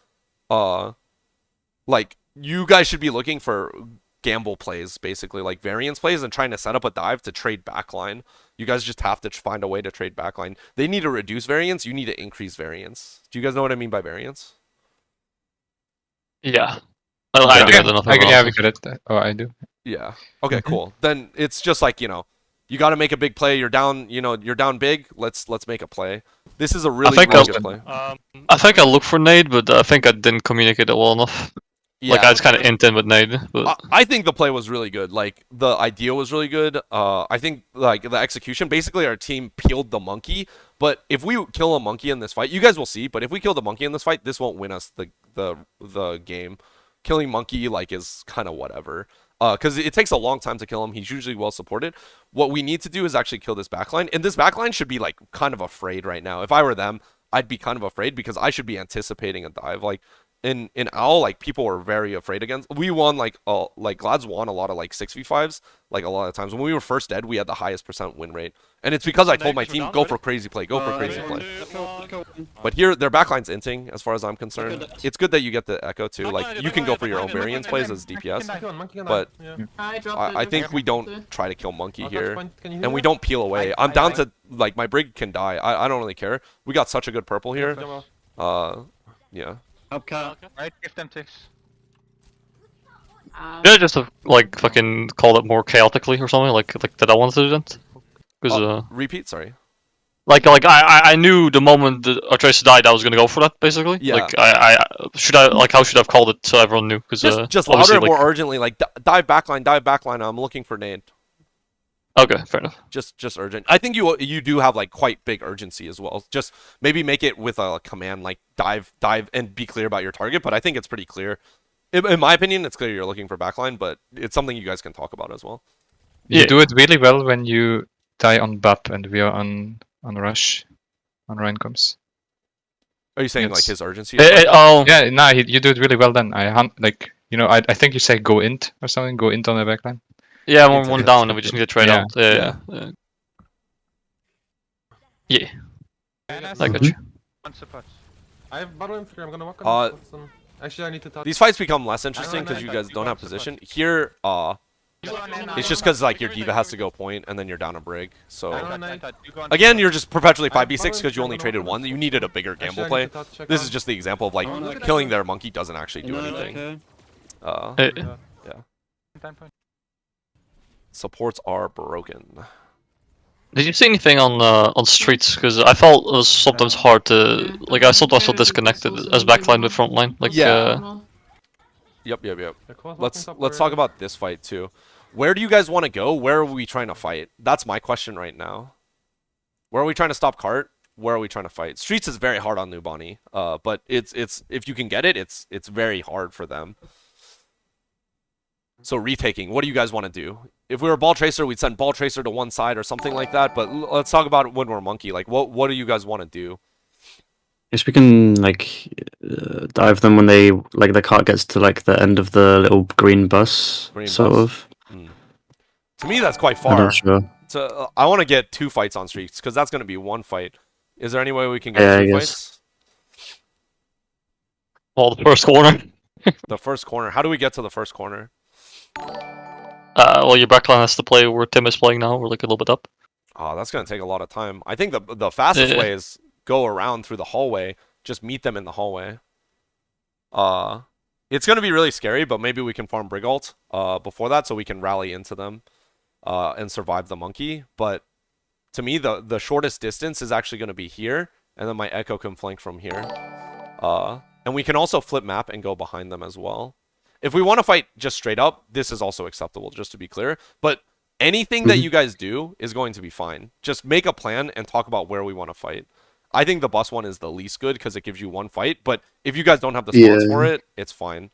Like, you guys should be looking for gamble plays, basically, like variance plays, and trying to set up a dive to trade backline. You guys just have to find a way to trade backline. They need to reduce variance. You need to increase variance. Do you guys know what I mean by variance? Yeah. I do. I don't know if I get it. Oh, I do. Yeah. Okay, cool. Then it's just like, you got to make a big play. You're down, you're down big. Let's make a play. This is a really good play. I think I looked for nade, but I think I didn't communicate it well enough. Yeah. Like, I just kind of intent with nade. But I think the play was really good. Like, the idea was really good. I think, like, the execution, basically our team peeled the monkey. But if we kill a monkey in this fight, you guys will see, but if we kill the monkey in this fight, this won't win us the game. Killing monkey, like, is kind of whatever. Because it takes a long time to kill him. He's usually well supported. What we need to do is actually kill this backline. And this backline should be, like, kind of afraid right now. If I were them, I'd be kind of afraid because I should be anticipating a dive. Like, in Owl, like, people were very afraid against. We won, like Glad's won a lot of, like, 6v5s, like, a lot of times. When we were first dead, we had the highest % win rate. And it's because I told my team, go for crazy play, go for crazy play. But here, their backline's inting, as far as I'm concerned. It's good that you get the Echo, too. Like, you can go for your own variance plays as DPS. But I think we don't try to kill monkey here. And we don't peel away. I'm down to, like, my Brig can die. I don't really care. We got such a good purple here. Yeah. Right, give them ticks. yeah, just have, like, fucking called it more chaotically or something. Like that I wanted to do that. Because repeat, sorry. Like I knew the moment that our Tracer died, I was gonna go for that, basically. Yeah. Like how should I have called it so everyone knew? Because Just louder and more urgently, like, dive backline, I'm looking for nade. Okay, fair enough. Just urgent. I think you do have like quite big urgency as well. Just maybe make it with a command like dive, and be clear about your target. But I think it's pretty clear. In my opinion, it's clear you're looking for backline, but it's something you guys can talk about as well. You do it really well when you die on BAP and we are on rush. On Ryan comes. Are you saying like his urgency? Yeah, nah, you do it really well then. I think you say go int or something, go int on the backline. Yeah, one down and we just need to trade out. Yeah. I got you. I have bottom lane 3, I'm gonna walk on this. Actually, I need to touch. These fights become less interesting because you guys don't have position. Here, it's just because like your diva has to go point and then you're down a brig. So again, you're just perpetually 5v6 because you only traded one. You needed a bigger gamble play. This is just the example of like killing their monkey doesn't actually do anything. Yeah. Supports are broken. Did you see anything on streets? Because I felt it was sometimes hard to like. I sometimes felt disconnected as backline with frontline. Like Yep. Let's talk about this fight too. Where do you guys want to go? Where are we trying to fight? That's my question right now. Where are we trying to stop cart? Where are we trying to fight? Streets is very hard on Nubani. But it's if you can get it, it's very hard for them. So retaking, what do you guys want to do? If we were Ball Tracer, we'd send Ball Tracer to one side or something like that. But let's talk about when we're Monkey. Like, what do you guys want to do? Yes, we can like dive them when they like the cart gets to like the end of the little green bus, sort of. To me, that's quite far. I'm not sure. So I want to get 2 fights on streets because that's going to be 1 fight. Is there any way we can get 2 fights? Well, the first corner. The first corner. How do we get to the first corner? Well, your backline has to play where Tim is playing now. We're like a little bit up. Oh, that's going to take a lot of time. I think the fastest way is go around through the hallway. Just meet them in the hallway. It's going to be really scary, but maybe we can farm Brig ult before that so we can rally into them and survive the monkey. But to me, the shortest distance is actually going to be here, and then my Echo can flank from here. And we can also flip map and go behind them as well. If we want to fight just straight up, this is also acceptable, just to be clear. But anything that you guys do is going to be fine. Just make a plan and talk about where we want to fight. I think the bus one is the least good because it gives you 1 fight. But if you guys don't have the spots for it, it's fine.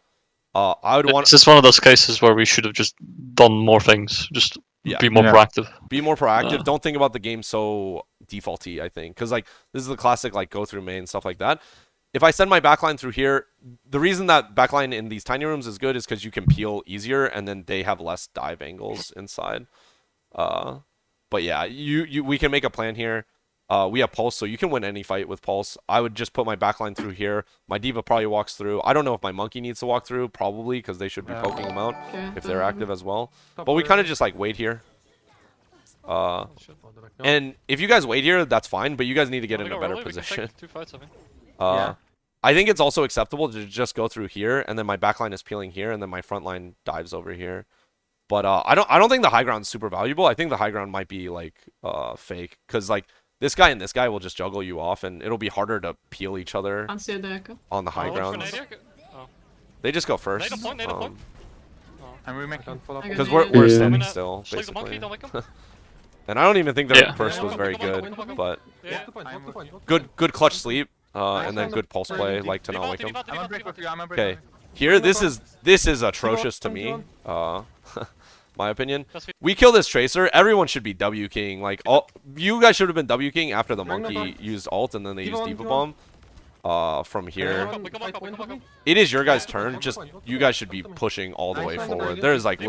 I would want. It's just one of those cases where we should have just done more things. Just be more proactive. Be more proactive. Don't think about the game so defaulty, I think. Because like this is the classic like go through main, stuff like that. If I send my backline through here, the reason that backline in these tiny rooms is good is because you can peel easier and then they have less dive angles inside. But yeah, we can make a plan here. We have Pulse, so you can win any fight with Pulse. I would just put my backline through here. My Diva probably walks through. I don't know if my Monkey needs to walk through, probably, because they should be poking him out if they're active as well. But we kind of just like wait here. And if you guys wait here, that's fine, but you guys need to get in a better position. 2 fights, I think. I think it's also acceptable to just go through here, and then my backline is peeling here, and then my front line dives over here. But I don't think the high ground's super valuable. I think the high ground might be like fake, because like this guy and this guy will just juggle you off, and it'll be harder to peel each other on the high ground. They just go first. Because we're standing still, basically. And I don't even think their first was very good, but good clutch sleep. And then good pulse play, like to not wake him. Okay, here this is atrocious to me. My opinion. We kill this tracer. Everyone should be W king. Like you guys should have been W king after the monkey used ult and then they used Diva Bomb. From here, it is your guys' turn. Just you guys should be pushing all the way forward. There's like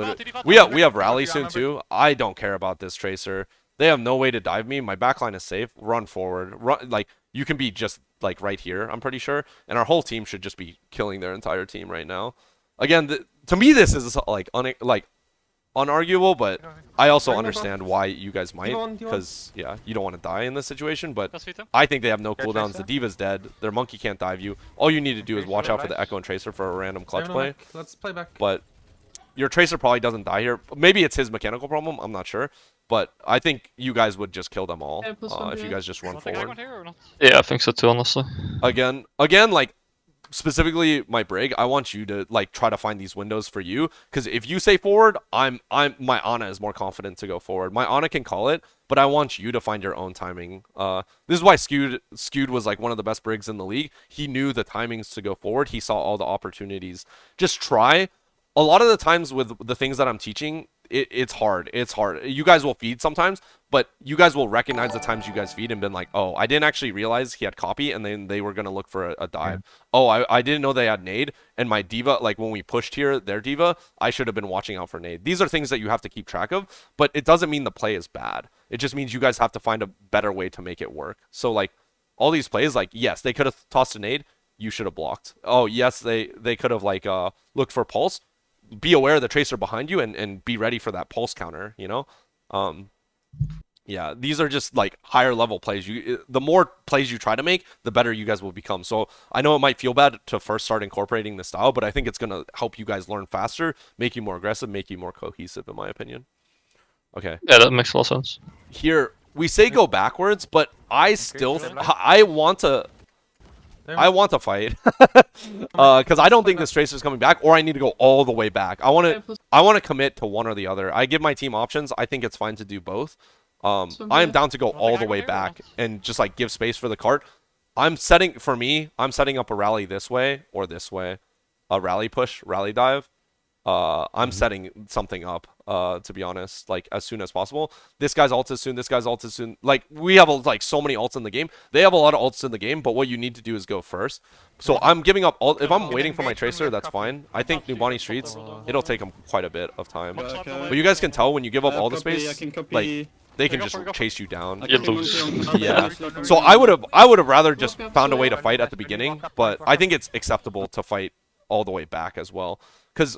we have rally soon too. I don't care about this tracer. They have no way to dive me. My backline is safe. Run forward. Run like you can be just like right here. I'm pretty sure, and our whole team should just be killing their entire team right now. Again, to me this is like unarguable, but I also understand why you guys might, because yeah, you don't want to die in this situation. But I think they have no cooldowns. The Diva's dead. Their monkey can't dive you. All you need to do is watch out for the Echo and Tracer for a random clutch play. Let's play back. But your Tracer probably doesn't die here. Maybe it's his mechanical problem. I'm not sure. But I think you guys would just kill them all if you guys just run forward. Yeah, I think so too, honestly. Again, like specifically my Brig, I want you to like try to find these windows for you, because if you say forward, my Ana is more confident to go forward. My Ana can call it, but I want you to find your own timing. This is why Skewed was like one of the best Brigs in the league. He knew the timings to go forward. He saw all the opportunities. Just try. A lot of the times with the things that I'm teaching, it's hard. It's hard. You guys will feed sometimes, but you guys will recognize the times you guys feed and been like, oh, I didn't actually realize he had copy, and then they were going to look for a dive. Oh, I didn't know they had nade, and my diva, like when we pushed here, their diva, I should have been watching out for nade. These are things that you have to keep track of, but it doesn't mean the play is bad. It just means you guys have to find a better way to make it work. So like all these plays, like yes, they could have tossed a nade, you should have blocked. Oh, yes, they could have like looked for pulse. Be aware of the tracer behind you and be ready for that pulse counter, you know? Yeah, these are just like higher level plays. The more plays you try to make, the better you guys will become. So I know it might feel bad to first start incorporating the style, but I think it's going to help you guys learn faster, make you more aggressive, make you more cohesive, in my opinion. Okay. Yeah, that makes a lot of sense. Here, we say go backwards, but I want to fight because I don't think this tracer is coming back, or I need to go all the way back. I want to commit to one or the other. I give my team options. I think it's fine to do both. I am down to go all the way back and just like give space for the cart. I'm setting up a rally this way or this way, a rally push, rally dive. I'm setting something up, to be honest, like as soon as possible. This guy's ult is soon, this guy's ult is soon. Like we have like so many ults in the game. They have a lot of ults in the game, but what you need to do is go first. So I'm giving up ult. If I'm waiting for my tracer, that's fine. I think Nubani Streets, it'll take them quite a bit of time. But you guys can tell when you give up all the space, like they can just chase you down. You lose. Yeah. So I would have rather just found a way to fight at the beginning, but I think it's acceptable to fight all the way back as well, because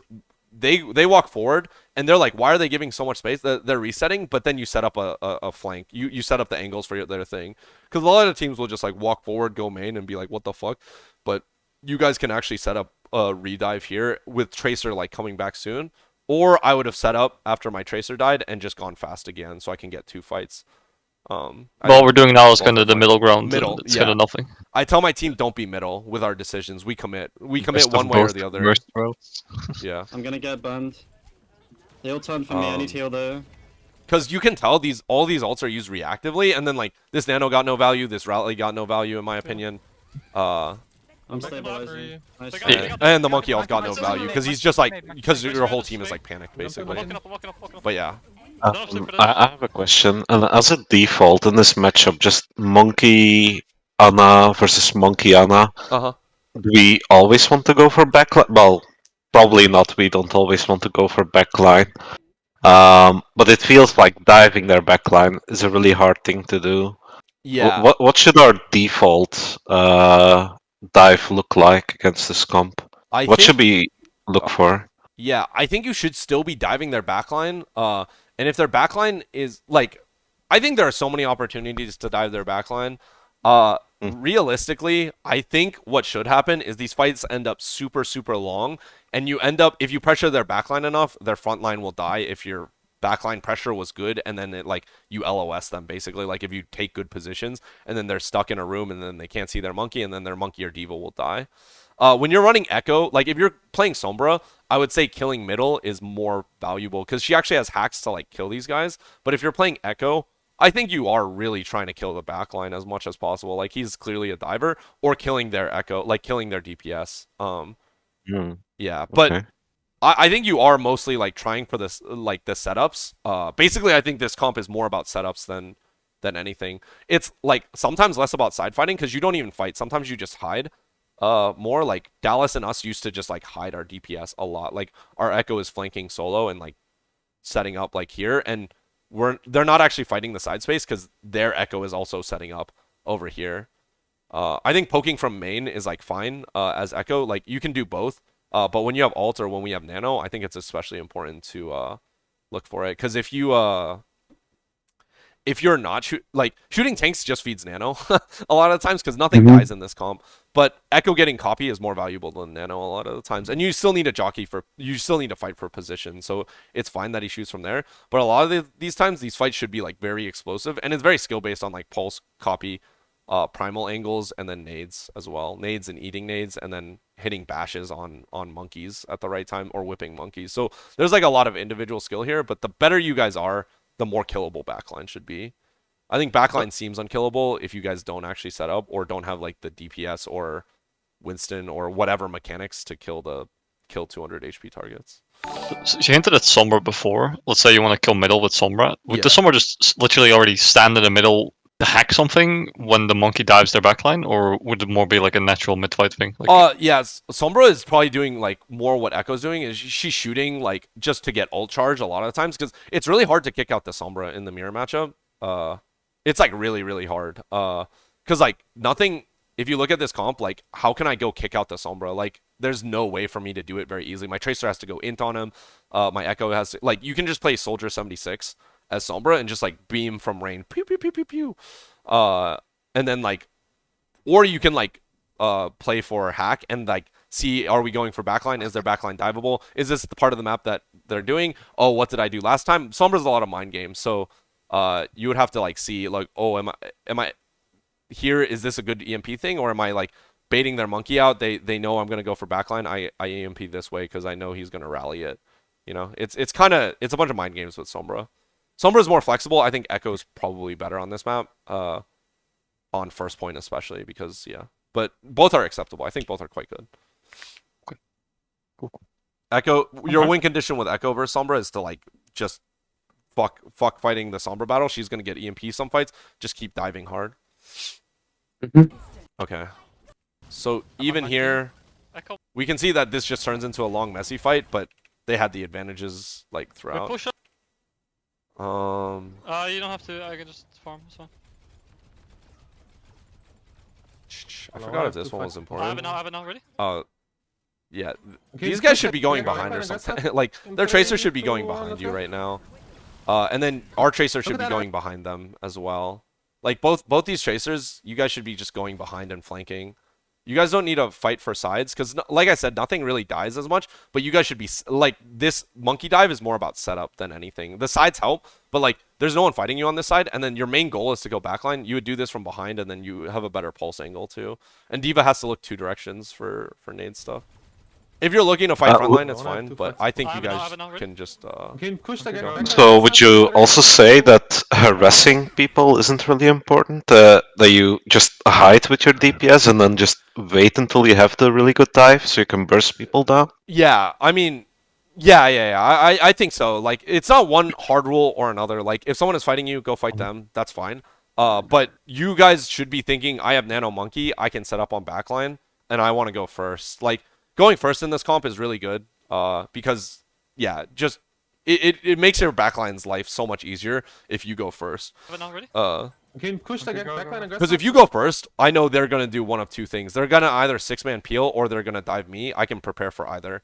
they walk forward and they're like, why are they giving so much space? They're resetting, but then you set up a flank. You set up the angles for their thing, because a lot of teams will just like walk forward, go main, and be like, what the fuck? But you guys can actually set up a redive here with tracer like coming back soon. Or I would have set up after my tracer died and just gone fast again, so I can get 2 fights. What we're doing now is kind of the middle ground. It's kind of nothing. I tell my team, don't be middle with our decisions. We commit one way or the other. Yeah. I'm gonna get banned. He'll turn for me. I need heal though. Because you can tell all these ults are used reactively, and then like this nano got no value, this rally got no value in my opinion. I'm stabilizing. Nice. And the monkey ult got no value because he's just like, because your whole team is like panicked basically. But yeah. I have a question, and as a default in this matchup, just monkey Ana versus monkey Ana. Do we always want to go for backline? Well, probably not. We don't always want to go for backline. But it feels like diving their backline is a really hard thing to do. Yeah. What should our default dive look like against this comp? What should we look for? Yeah, I think you should still be diving their backline. And if their backline is like, I think there are so many opportunities to dive their backline. Realistically, I think what should happen is these fights end up super, super long, and you end up, if you pressure their backline enough, their front line will die if your backline pressure was good, and then it like you LOS them basically, like if you take good positions and then they're stuck in a room and then they can't see their monkey, and then their monkey or diva will die. When you're running Echo, like if you're playing Sombra, I would say killing middle is more valuable because she actually has hacks to like kill these guys. But if you're playing Echo, I think you are really trying to kill the backline as much as possible. Like he's clearly a diver, or killing their Echo, like killing their DPS. Yeah, but Okay. I think you are mostly like trying for this, like the setups. Basically, I think this comp is more about setups than anything. It's like sometimes less about side fighting because you don't even fight. Sometimes you just hide. More like Dallas and us used to just like hide our DPS a lot. Like our Echo is flanking solo and like setting up like here, and they're not actually fighting the side space because their Echo is also setting up over here. I think poking from main is like fine as Echo. Like you can do both. But when you have ult or when we have nano, I think it's especially important to look for it, because if you're not shooting tanks just feeds nano a lot of the times because nothing dies in this comp. But Echo getting copy is more valuable than nano a lot of the times, and you still need you still need to fight for position. So it's fine that he shoots from there, but a lot of these times these fights should be like very explosive, and it's very skill based on like pulse, copy, primal angles, and then nades as well. Nades and eating nades, and then hitting bashes on monkeys at the right time or whipping monkeys. So there's like a lot of individual skill here, but the better you guys are, the more killable backline should be. I think backline seems unkillable if you guys don't actually set up or don't have like the DPS or Winston or whatever mechanics to kill 200 HP targets. So you hinted at Sombra before. Let's say you want to kill middle with Sombra. Would the Yeah. Sombra just literally already stand in the middle to hack something when the monkey dives their backline, or would it more be like a natural mid-fight thing? Like, yes, Sombra is probably doing like more what Echo's doing. Is she's shooting like just to get ult charge a lot of the times because it's really hard to kick out the Sombra in the mirror matchup. It's like really really hard. Because like nothing. If you look at this comp, like how can I go kick out the Sombra? Like there's no way for me to do it very easily. My Tracer has to go int on him. My Echo has to, like, you can just play Soldier 76 as Sombra and just like beam from range, pew pew pew pew pew, and then like, or you can like play for hack and like see, are we going for backline? Is their backline diveable? Is this the part of the map that they're doing? Oh, what did I do last time? Sombra's a lot of mind games, so you would have to like see like, oh, am I here? Is this a good EMP thing, or am I like baiting their monkey out? They know I'm gonna go for backline. I EMP this way because I know he's gonna rally it. You know, it's a bunch of mind games with Sombra. Sombra's more flexible. I think Echo's probably better on this map. On first point especially because but both are acceptable. I think both are quite good. Okay. Cool. Echo, your win condition with Echo versus Sombra is to like just fuck fighting the Sombra battle. She's gonna get EMP some fights. Just keep diving hard. Okay. So even here, we can see that this just turns into a long messy fight, but they had the advantages like throughout. You don't have to. I can just farm. It's fine. I forgot if this one was important. I have it now. Ready? Yeah. These guys should be going behind or something. Like their Tracer should be going behind you right now. And then our Tracer should be going behind them as well. Like both these Tracers, you guys should be just going behind and flanking. You guys don't need to fight for sides because, like I said, nothing really dies as much. But you guys should be like, this monkey dive is more about setup than anything. The sides help, but like there's no one fighting you on this side. And then your main goal is to go backline. You would do this from behind, and then you have a better pulse angle too. And D.Va has to look two directions for nade stuff. If you're looking to fight frontline, it's fine, but I think you guys can just... So would you also say that harassing people isn't really important? That you just hide with your DPS and then just wait until you have the really good dive so you can burst people down? Yeah, I mean... Yeah. I think so. Like, it's not one hard rule or another. Like, if someone is fighting you, go fight them. That's fine. But you guys should be thinking, I have Nano Monkey, I can set up on backline, and I want to go first. Like, going first in this comp is really good because, yeah, just it makes your backline's life so much easier if you go first. Because if you go first, I know they're going to do one of two things. They're going to either 6-man peel or they're going to dive me. I can prepare for either.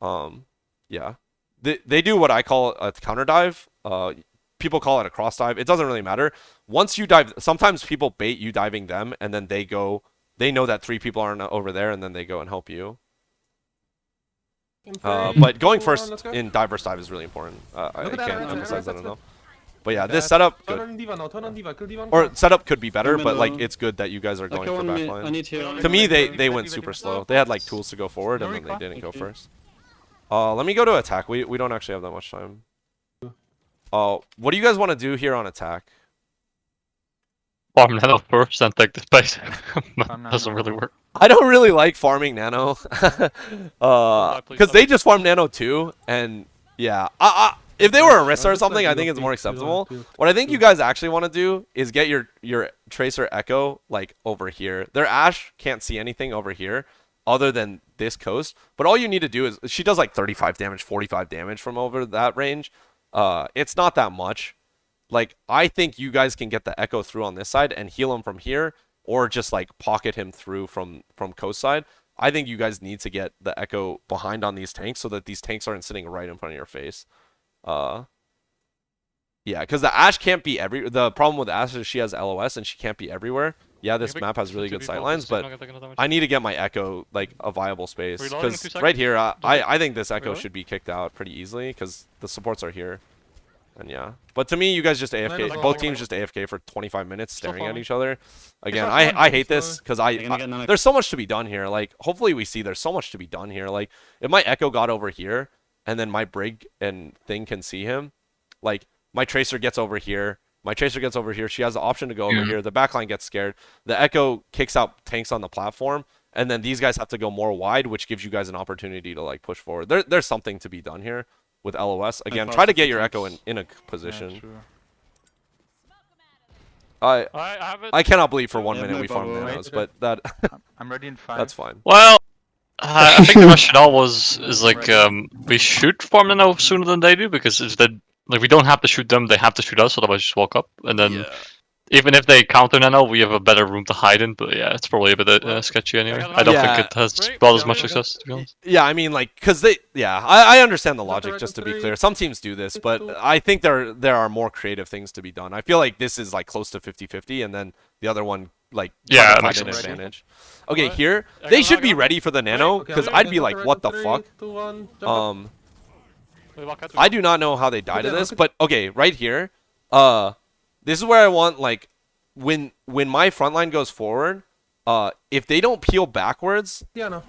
Yeah. They do what I call a counter dive. People call it a cross dive. It doesn't really matter. Once you dive, sometimes people bait you diving them, and then they know that 3 people aren't over there, and then they go and help you. But going first in dive versus dive is really important. I can't emphasize that enough. But yeah, this setup, good. Or setup could be better, but like it's good that you guys are going for backline. To me, they went super slow. They had like tools to go forward, and then they didn't go first. Let me go to attack. We don't actually have that much time. What do you guys want to do here on attack? Farm Nano first and take the space. Doesn't really work. I don't really like farming Nano. Because they just farm Nano too. And yeah, if they were Orisa or something, I think it's more acceptable. What I think you guys actually want to do is get your Tracer Echo like over here. Their Ashe can't see anything over here other than this coast. But all you need to do is, she does like 35 damage, 45 damage from over that range. It's not that much. Like, I think you guys can get the Echo through on this side and heal him from here, or just like pocket him through from coast side. I think you guys need to get the Echo behind on these tanks so that these tanks aren't sitting right in front of your face. Yeah, because the Ashe can't be the problem with Ashe is she has LOS and she can't be everywhere. Yeah, this map has really good sightlines, but I need to get my Echo like a viable space. Because right here, I think this Echo should be kicked out pretty easily because the supports are here. And yeah, but to me, you guys just Nano's AFK. all Both over. teams just AFK for 25 minutes, staring at fine. each other. Again, not I fun, hate so- this because They're gonna get nano. there's so much to be done here. Like, hopefully we see there's so much to be done here. Like, if my Echo got over here, and then my Brig and thing can see him, like my Tracer gets over here. My Tracer gets over here. She has the option to go over here. The backline gets scared. The Echo kicks out tanks on the platform, and then these guys have to go more wide, which gives you guys an opportunity to like push forward. There's something to be done here with LOS. Again, try to get your Echo in a position. I have it. I cannot believe for 1 Yeah, minute no we farm problem. nanos, but that I'm ready in 5. that's fine. Well, I think the rationale is like we should farm nano sooner than they do, because if they like we don't have to shoot them, they have to shoot us. Otherwise, just walk up, and then even if they counter nano, we have a better room to hide in. But yeah, it's probably a bit sketchy anyway. I don't think it has brought as much success, to be honest. Yeah, I mean, like, cause I understand the logic. Just to be clear, some teams do this, but I think there are more creative things to be done. I feel like this is like close to 50-50, and then the other one like Yeah, trying to that find makes an sense. advantage. Okay, What? here I they got should be Haga. ready for the nano, Okay, because I'm I'd gonna be get like, Altera what the 3, fuck? 2, 1, jump up. We walk out. I do not know how they die to Okay, this, okay. but okay, right here, this is where I want like when my front line goes forward, if they don't peel backwards, Yeah, no.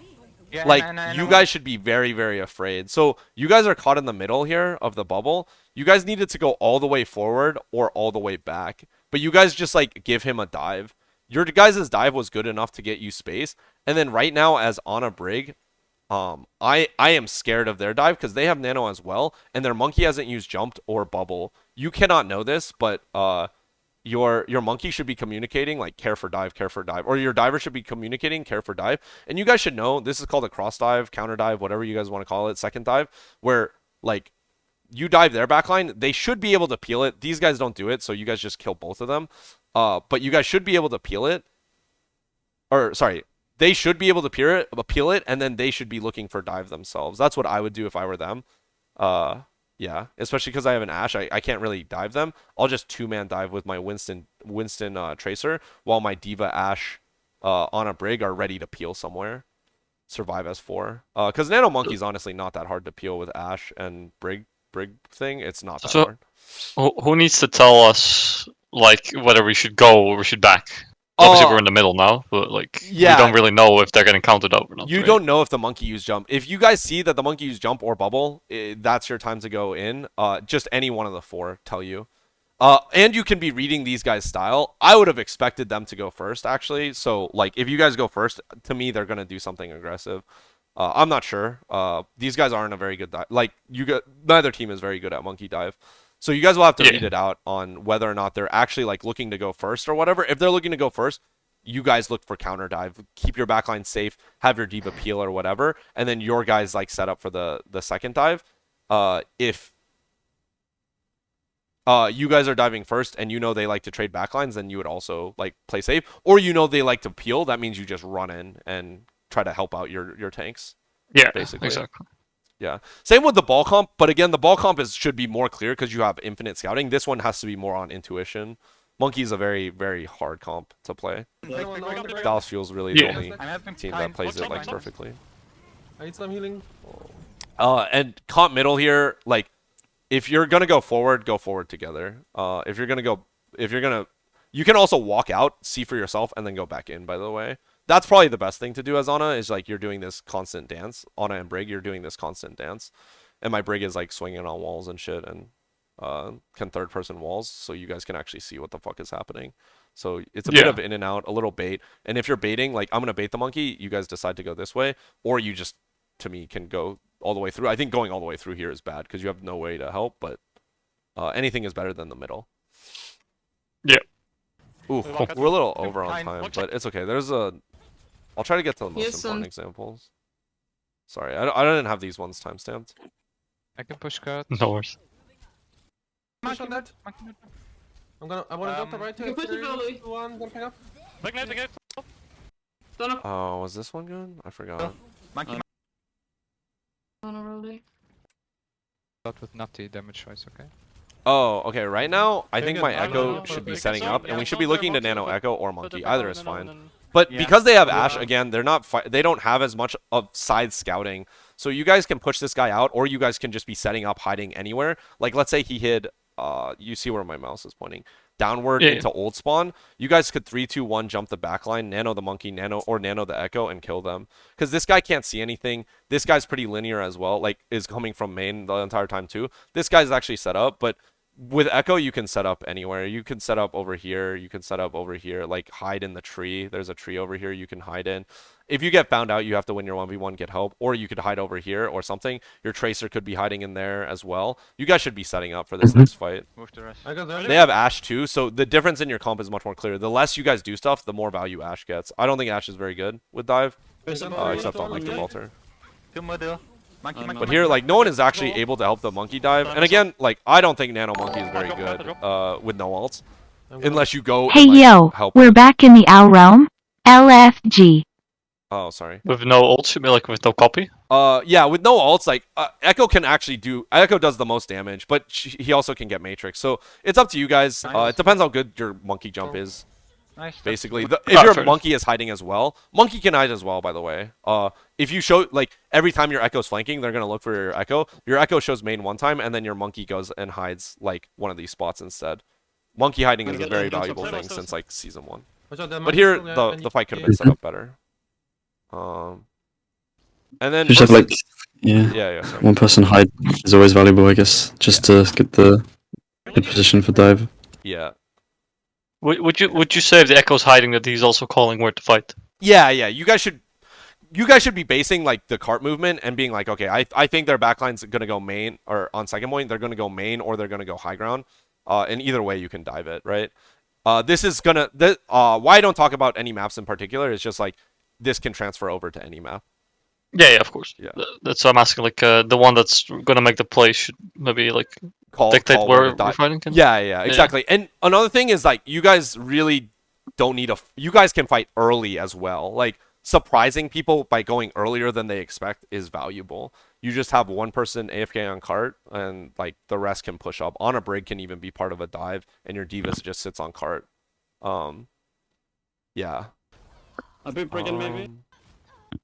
Yeah, like and you guys should be very, very afraid. So you guys are caught in the middle here of the bubble. You guys needed to go all the way forward or all the way back, but you guys just like give him a dive. Your guys' dive was good enough to get you space, and then right now as on a Brig, I am scared of their dive because they have nano as well, and their monkey hasn't used jumped or bubble. You cannot know this, but your monkey should be communicating like care for dive, or your diver should be communicating care for dive, and you guys should know this is called a cross dive, counter dive, whatever you guys want to call it, second dive, where like you dive their backline, they should be able to peel it. These guys don't do it, so you guys just kill both of them. But you guys should be able to peel it, or sorry, they should be able to peel it, and then they should be looking for dive themselves. That's what I would do if I were them. Yeah, especially because I have an Ashe, I can't really dive them. I'll just 2-man dive with my Winston Tracer, while my Diva Ashe on a Brig are ready to peel somewhere. Survive as 4. Because Nano Monkey's honestly not that hard to peel with Ashe and Brig thing. It's not that hard. Who needs to tell us like whether we should go or we should back? Obviously, we're in the middle now, but like we don't really know if they're getting counted up or not. You don't know if the monkey used jump. If you guys see that the monkey used jump or bubble, that's your time to go in. Just any one of the 4 tell you. And you can be reading these guys' style. I would have expected them to go first, actually. So, like, if you guys go first, to me, they're gonna do something aggressive. I'm not sure. These guys aren't a very good dive. Like, neither team is very good at monkey dive. So you guys will have to read it out on whether or not they're actually like looking to go first or whatever. If they're looking to go first, you guys look for counter dive, keep your backline safe, have your diva peel or whatever, and then your guys like set up for the second dive. If you guys are diving first and you know they like to trade backlines, then you would also like play safe. Or you know they like to peel, that means you just run in and try to help out your tanks. Yeah, basically. exactly. Yeah. Same with the ball comp, but again, the ball comp should be more clear because you have infinite scouting. This one has to be more on intuition. Monkey is a very, very hard comp to play. Dallas Fuel's really the only team that plays it like perfectly. I need some healing. And comp middle here, like if you're gonna go forward together. You can also walk out, see for yourself, and then go back in. By the way. That's probably the best thing to do as Ana, is like you're doing this constant dance. Ana and Brig, you're doing this constant dance. And my Brig is like swinging on walls and shit and can third person walls, so you guys can actually see what the fuck is happening. So it's a bit of in and out, a little bait. And if you're baiting, like I'm going to bait the monkey, you guys decide to go this way, or you just, to me, can go all the way through. I think going all the way through here is bad because you have no way to help, but anything is better than the middle. Yeah. Ooh, we're a little over on time, but it's okay. I'll try to get to the most important examples. Sorry, I didn't have these ones timestamped. I can push cut. No worries. Push on that. I want to drop the right here. 3, 2, 1, jumping up. Oh, was this one good? I forgot. Monkey. Not with nutty damage choice, okay? Oh, okay. Right now, I think my Echo should be setting up, and we should be looking to Nano Echo or Monkey. Either is fine. But because they have Ashe, again, they don't have as much of side scouting. So you guys can push this guy out, or you guys can just be setting up, hiding anywhere. Like, let's say he hid you see where my mouse is pointing. Downward into old spawn, you guys could 3-2-1 jump the backline, nano the monkey, nano the echo, and kill them. Because this guy can't see anything. This guy's pretty linear as well, like is coming from main the entire time too. This guy's actually set up, but with echo you can set up anywhere. You can set up over here, you can set up over here, like hide in the tree. There's a tree over here you can hide in. If you get found out, you have to win your 1v1, get help, or you could hide over here or something. Your tracer could be hiding in there as well. You guys should be setting up for this next fight. Move the rest. They have Ashe too, so the difference in your comp is much more clear. The less you guys do stuff, the more value Ashe gets. I don't think Ashe is very good with dive, except on like the Walter. But here, like, no one is actually able to help the monkey dive. And again, like, I don't think Nano Monkey is very good with no ults, unless you go. Hey and, like, yo, help we're back in the Owl realm. LFG. Oh, sorry. With no ults, you mean like with no copy? Yeah, with no ults, like Echo can actually do. Echo does the most damage, but he also can get Matrix. So it's up to you guys. It depends how good your monkey jump is. Basically, if your monkey is hiding as well, monkey can hide as well. By the way, if you show like every time your echo's flanking, they're gonna look for your echo. Your echo shows main one time, and then your monkey goes and hides like one of these spots instead. Monkey hiding is a very valuable thing since like season 1. But here, the fight could have been set up better. And then Just have like yeah, sorry. one person hide is always valuable, I guess, just to get the good position for dive. Yeah. Would you say if the echo's hiding that he's also calling where to fight? Yeah. You guys should be basing like the cart movement and being like, okay, I think their backline's gonna go main, or on second point they're gonna go main or they're gonna go high ground. And either way you can dive it, right? This is gonna why I don't talk about any maps in particular is just like this can transfer over to any map. Yeah, of course. Yeah. That's what I'm asking. Like the one that's gonna make the play should maybe like dictate where we're fighting. Yeah, exactly. And another thing is like you guys really don't need you guys can fight early as well. Like surprising people by going earlier than they expect is valuable. You just have one person AFK on cart, and like the rest can push up. On a brig can even be part of a dive, and your Divas just sits on cart. Yeah. A bit brigging maybe.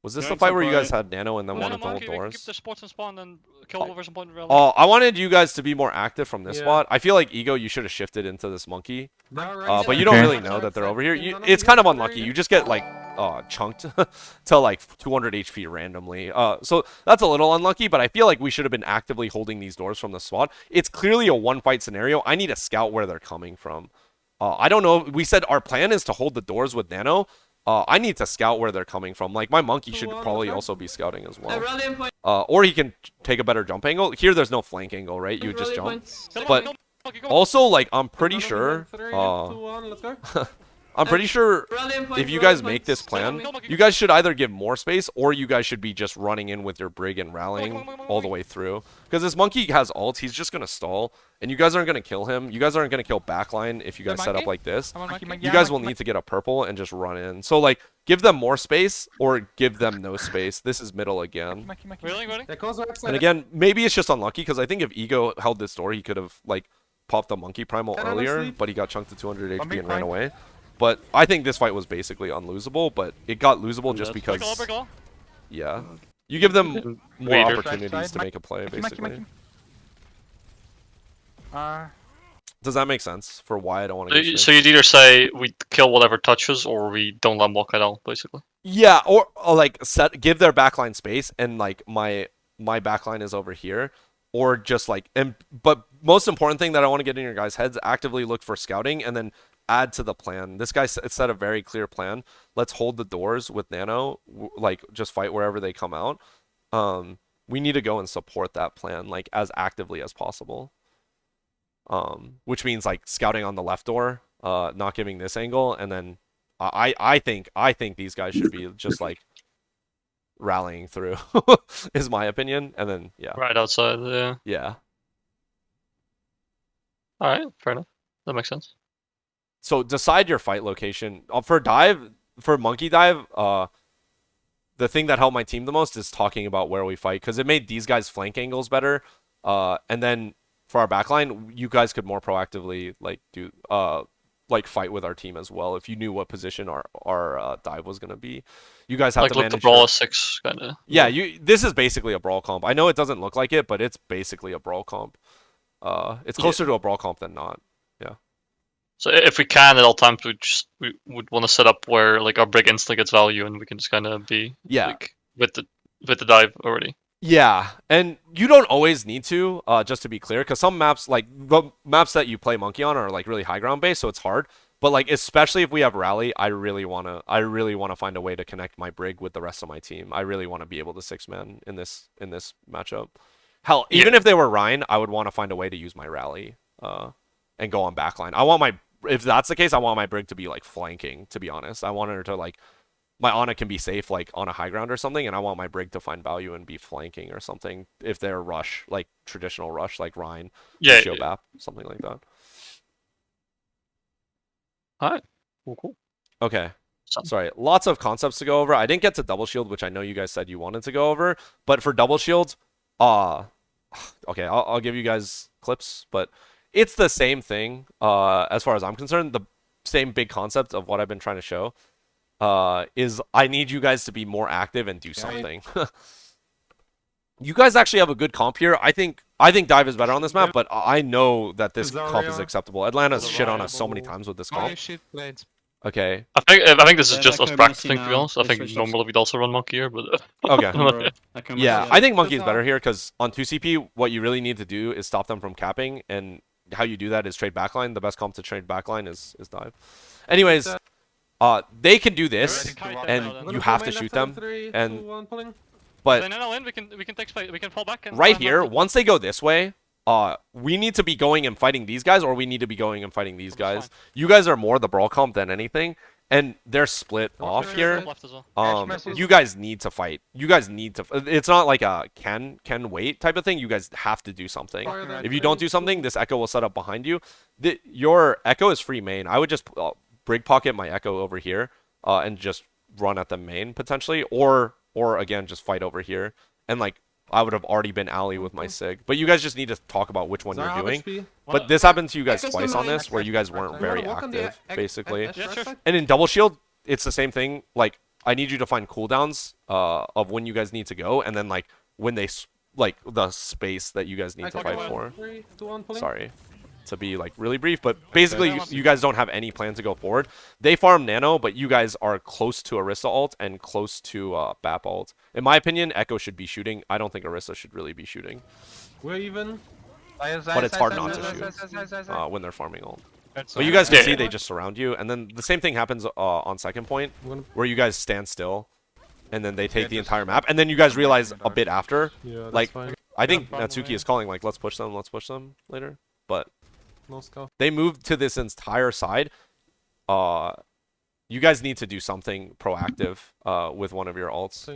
Was this the fight where you guys had Nano and then wanted to hold doors? Keep the spots and spawn and kill over some point. I wanted you guys to be more active from this spot. I feel like Ego, you should have shifted into this monkey. But you don't really know that they're over here. It's kind of unlucky. You just get like chunked to like 200 HP randomly. So that's a little unlucky, but I feel like we should have been actively holding these doors from the spot. It's clearly a one fight scenario. I need to scout where they're coming from. I don't know. We said our plan is to hold the doors with Nano. I need to scout where they're coming from. Like, my monkey should probably also be scouting as well. Or he can take a better jump angle. Here, there's no flank angle, right? You would just jump. But also, like, I'm pretty sure... I'm pretty sure if you guys make this plan, you guys should either give more space or you guys should be just running in with your brig and rallying all the way through. Because this monkey has ult, he's just going to stall. And you guys aren't going to kill him. You guys aren't going to kill backline if you guys set up like this. You guys will need to get a purple and just run in. So, like, give them more space or give them no space. This is middle again. And again, maybe it's just unlucky because I think if Ego held this door, he could have, like, popped the monkey primal earlier. But he got chunked to 200 HP and ran away. But I think this fight was basically unlosable, but it got losable just because... Yeah. You give them more opportunities to make a play, basically. Does that make sense for why I don't want to? So you'd either say we kill whatever touches, or we don't let them walk at all, basically. Yeah, or like give their backline space, and like my backline is over here, or just like but most important thing that I want to get in your guys' heads: actively look for scouting, and then add to the plan. This guy set a very clear plan. Let's hold the doors with Nano, like just fight wherever they come out. We need to go and support that plan like as actively as possible. Which means like scouting on the left door, not giving this angle, and then I think these guys should be just like rallying through is my opinion, and then yeah. Right outside, yeah. Yeah. All right, fair enough. That makes sense. So decide your fight location. For dive, for monkey dive, the thing that helped my team the most is talking about where we fight, because it made these guys flank angles better. And then for our backline, you guys could more proactively like do like fight with our team as well if you knew what position our dive was gonna be. You guys have like to manage the brawl 6 kind of. Yeah, this is basically a brawl comp. I know it doesn't look like it, but it's basically a brawl comp. It's closer to a brawl comp than not. Yeah. So if we can at all times, we would want to set up where like our brig instantly gets value, and we can just kind of be like with the dive already. Yeah, and you don't always need to, just to be clear, because some maps, like the maps that you play Monkey on, are like really high ground based, so it's hard. But like, especially if we have rally, I really wanna find a way to connect my brig with the rest of my team. I really want to be able to 6-man in this matchup. Hell, even if they were Ryan, I would want to find a way to use my rally, and go on backline. If that's the case, I want my brig to be like flanking. To be honest, I want her to like. My Ana can be safe like on a high ground or something, and I want my brig to find value and be flanking or something if they're rush, like traditional rush, like Rhine, Bap, something like that. Alright, cool. Okay, sorry, lots of concepts to go over. I didn't get to double shield, which I know you guys said you wanted to go over, but for double shield, okay, I'll give you guys clips, but it's the same thing as far as I'm concerned. The same big concept of what I've been trying to show. Is I need you guys to be more active and do something. You guys actually have a good comp here. I think dive is better on this map, but I know that this comp is acceptable. Atlanta's shit on us so many times with this comp. Okay. I think this is just us practicing, to be honest. I think normally we'd also run Monkey here, but okay. Yeah, I think Monkey is better here because on 2CP, what you really need to do is stop them from capping, and how you do that is trade backline. The best comp to trade backline is dive. Anyways. They can do this, and you have to shoot them. But we can fall back. Right here, once they go this way, we need to be going and fighting these guys, or we need to be going and fighting these guys. You guys are more the brawl comp than anything, and they're split off here. You guys need to fight. You guys need to. It's not like a can wait type of thing. You guys have to do something. If you don't do something, this Echo will set up behind you. Your Echo is free main. I would just. Brig pocket my Echo over here, and just run at the main potentially, or again just fight over here, and like I would have already been alley with my Sig. But you guys just need to talk about which one you're doing. But this happened to you guys twice on this, where you guys weren't very active, basically. And in double shield, it's the same thing. Like I need you to find cooldowns of when you guys need to go, and then like when they like the space that you guys need to fight for. Sorry. To be like really brief, but basically you guys don't have any plan to go forward. They farm nano, but you guys are close to Orisa ult and close to Bap ult. In my opinion, Echo should be shooting. I don't think Orisa should really be shooting. We're even. But it's hard not to shoot when they're farming ult. But you guys can see they just surround you, and then the same thing happens on second point, where you guys stand still, and then they take the entire map, and then you guys realize a bit after, like I think Natsuki is calling like let's push them later, but. They moved to this entire side. You guys need to do something proactive with one of your ults.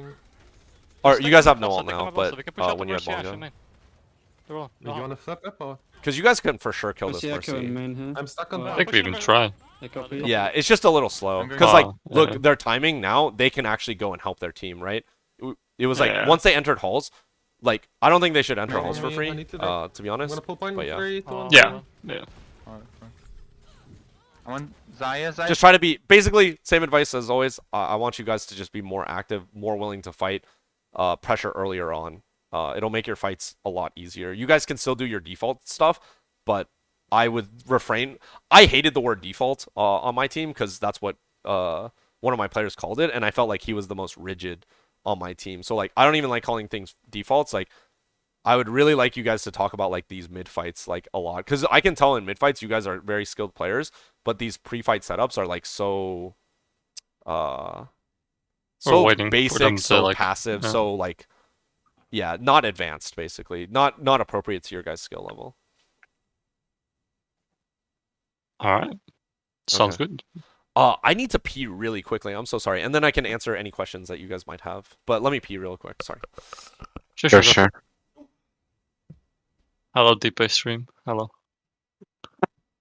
Or you guys have no ult now, but when you have long gun. You wanna fuck up or? Because you guys can for sure kill this Mercy. I'm stuck on. I think we can try. Yeah, it's just a little slow. Because like, look, their timing now, they can actually go and help their team, right? It was like once they entered halls. Like, I don't think they should enter halls for free, to be honest. But yeah. Yeah. I want Zaya. Just try to be, basically, same advice as always. I want you guys to just be more active, more willing to fight, pressure earlier on. It'll make your fights a lot easier. You guys can still do your default stuff, but I would refrain. I hated the word default on my team because that's what one of my players called it, and I felt like he was the most rigid on my team. So like I don't even like calling things defaults. Like I would really like you guys to talk about like these mid fights like a lot, because I can tell in mid fights you guys are very skilled players, but these pre-fight setups are like so basic, so like, passive, so like not advanced, basically not appropriate to your guys' skill level. All right, sounds good. I need to pee really quickly. I'm so sorry. And then I can answer any questions that you guys might have. But let me pee real quick. Sorry. Sure. Hello, dpei stream. Hello.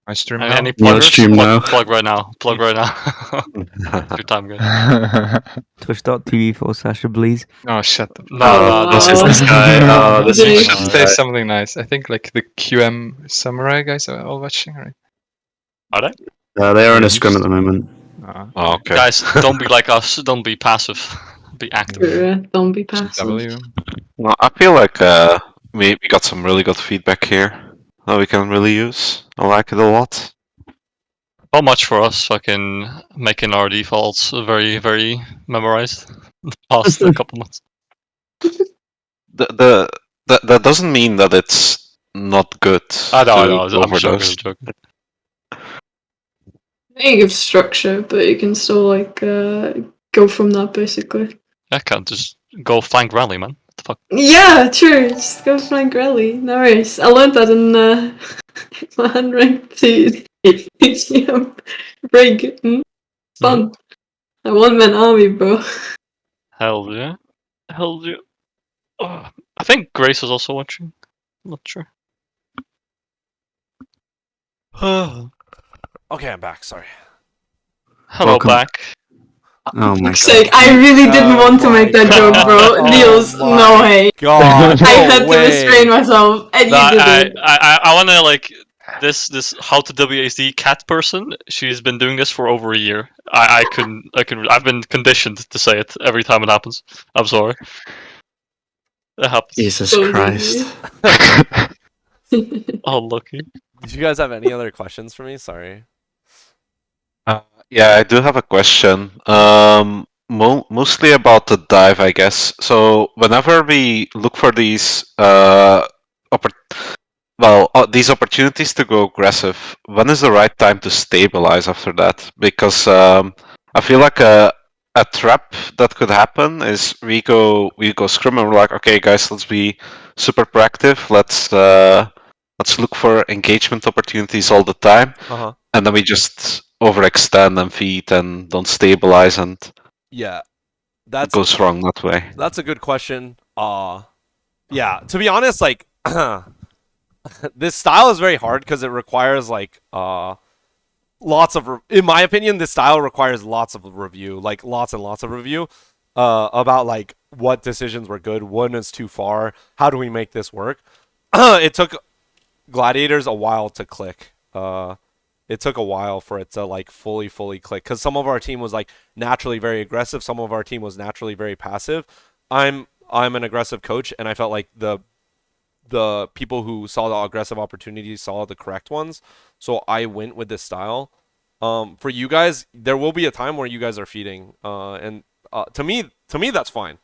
I stream now. now. Any pluggers? Stream now. Plug right now. Your time, guys. Twitch.tv/please. Oh, shut up. No, this is this guy. This You is should say something nice. I think like the QM Samurai guys are all watching, right? Are they? They are in a scrim at the moment. Oh, okay. Guys, don't be like us. Don't be passive. Be active. Don't be passive. Well, I feel like we got some really good feedback here. that we can really use. I like it a lot. Not much for us, fucking making our defaults very, very memorized the past a couple months. That doesn't mean that it's not good. I know, to I'm joking, overdose. I'm joking. You give structure, but you can still like go from that basically. I can't just go flank rally, man. What the fuck? Yeah, true. Just go flank rally. No worries. I learned that in my unranked rig. It's fun. I one-man army, bro. Hell yeah. Hell yeah. Oh, I think Grace is also watching. I'm not sure. Okay, I'm back. Sorry. Hello, Welcome. back. Oh my Fuck's god. sake, I really didn't want to make that joke, bro. Niels, no way. God, I no had to way. restrain myself, and you did it. I wanna like this how to WASD cat person. She's been doing this for over a year. I've been conditioned to say it every time it happens. I'm sorry. It happens. Jesus So Christ. Oh, lucky. Did you guys have any other questions for me? Sorry. Yeah, I do have a question. Mostly about the dive, I guess. So whenever we look for these these opportunities to go aggressive, when is the right time to stabilize after that? Because I feel like a trap that could happen is we go scrum and we're like, okay, guys, let's be super proactive. Let's look for engagement opportunities all the time, and then we just overextend and feed and don't stabilize, and Yeah, it goes wrong that way. That's a good question. Yeah, to be honest, like this style is very hard because it requires like lots of in my opinion, this style requires lots of review, like lots and lots of review about like what decisions were good, when is too far, how do we make this work. It took Gladiators a while to click. It took a while for it to like fully click because some of our team was like naturally very aggressive, some of our team was naturally very passive. I'm an aggressive coach, and I felt like the people who saw the aggressive opportunities saw the correct ones, so I went with this style. For you guys, there will be a time where you guys are feeding, and to me that's fine.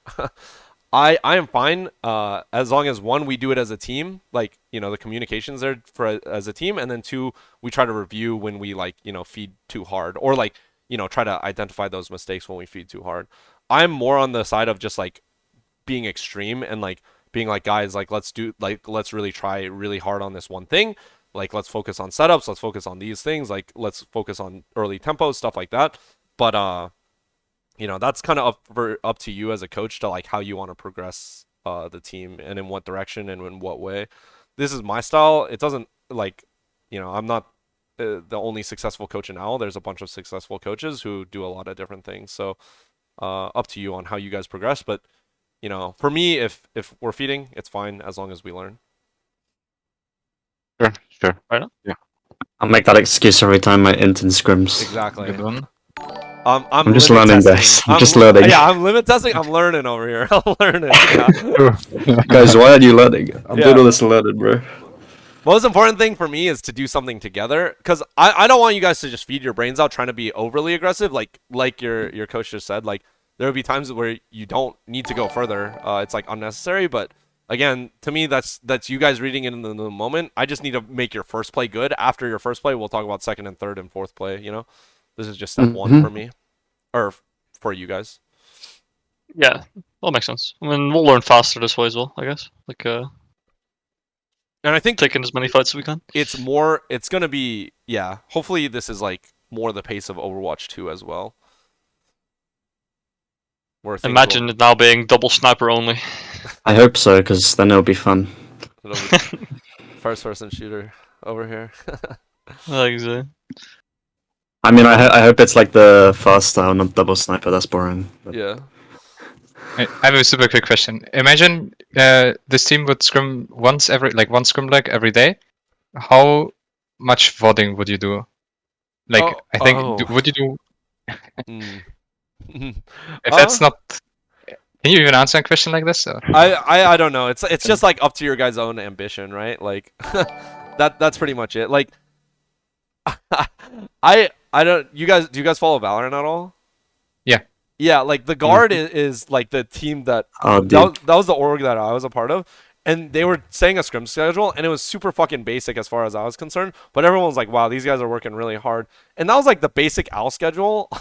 I am fine as long as, one, we do it as a team, like, you know, the communication's there for as a team, and then two, we try to review when we, like, you know, feed too hard, or like, you know, try to identify those mistakes when we feed too hard. I'm more on the side of just like being extreme and like being like, guys, like let's really try really hard on this one thing. Like, let's focus on setups, let's focus on these things, like let's focus on early tempos, stuff like that. But you know, that's kind of up to you as a coach to like how you want to progress the team and in what direction and in what way. This is my style. It doesn't, like, you know, I'm not the only successful coach in OWL. There's a bunch of successful coaches who do a lot of different things. So up to you on how you guys progress. But, you know, for me, if we're feeding, it's fine as long as we learn. Sure. Right on? Yeah. I'll make that excuse every time my intern scrims. Exactly. Good one. I'm just limit learning, testing. guys. I'm just learning. Yeah, I'm limit testing. I'm learning over here. I'm learning. Yeah. Guys, why are you learning? I'm doing all this learning, bro. Most important thing for me is to do something together, because I don't want you guys to just feed your brains out trying to be overly aggressive, like your coach just said. Like, there will be times where you don't need to go further. It's like unnecessary, but again, to me, that's you guys reading it in the moment. I just need to make your first play good. After your first play, we'll talk about second and third and fourth play. You know, this is just step one for me, or for you guys. Yeah, that makes sense. I mean, we'll learn faster this way as well, I guess. Like, and I think taking as many fights as we can. It's gonna be, yeah. Hopefully, this is like more the pace of Overwatch 2 as well. Imagine it now being double sniper only. I hope so, because then it'll be fun. It'll be first-person shooter over here. Exactly. I mean, I hope it's like the fast style, not double sniper. That's boring. But... Yeah. I have a super quick question. Imagine this team would scrim one scrim leg every day. How much vodding would you do? Like, I think, would you do? If that's not, can you even answer a question like this? Or? I don't know. It's just like up to your guys' own ambition, right? Like, that's pretty much it. Like, I don't. Do you guys follow Valorant at all? Yeah. Yeah, like the guard is like the team that that was the org that I was a part of. And they were saying a scrim schedule, and it was super fucking basic as far as I was concerned. But everyone was like, wow, these guys are working really hard. And that was like the basic OWL schedule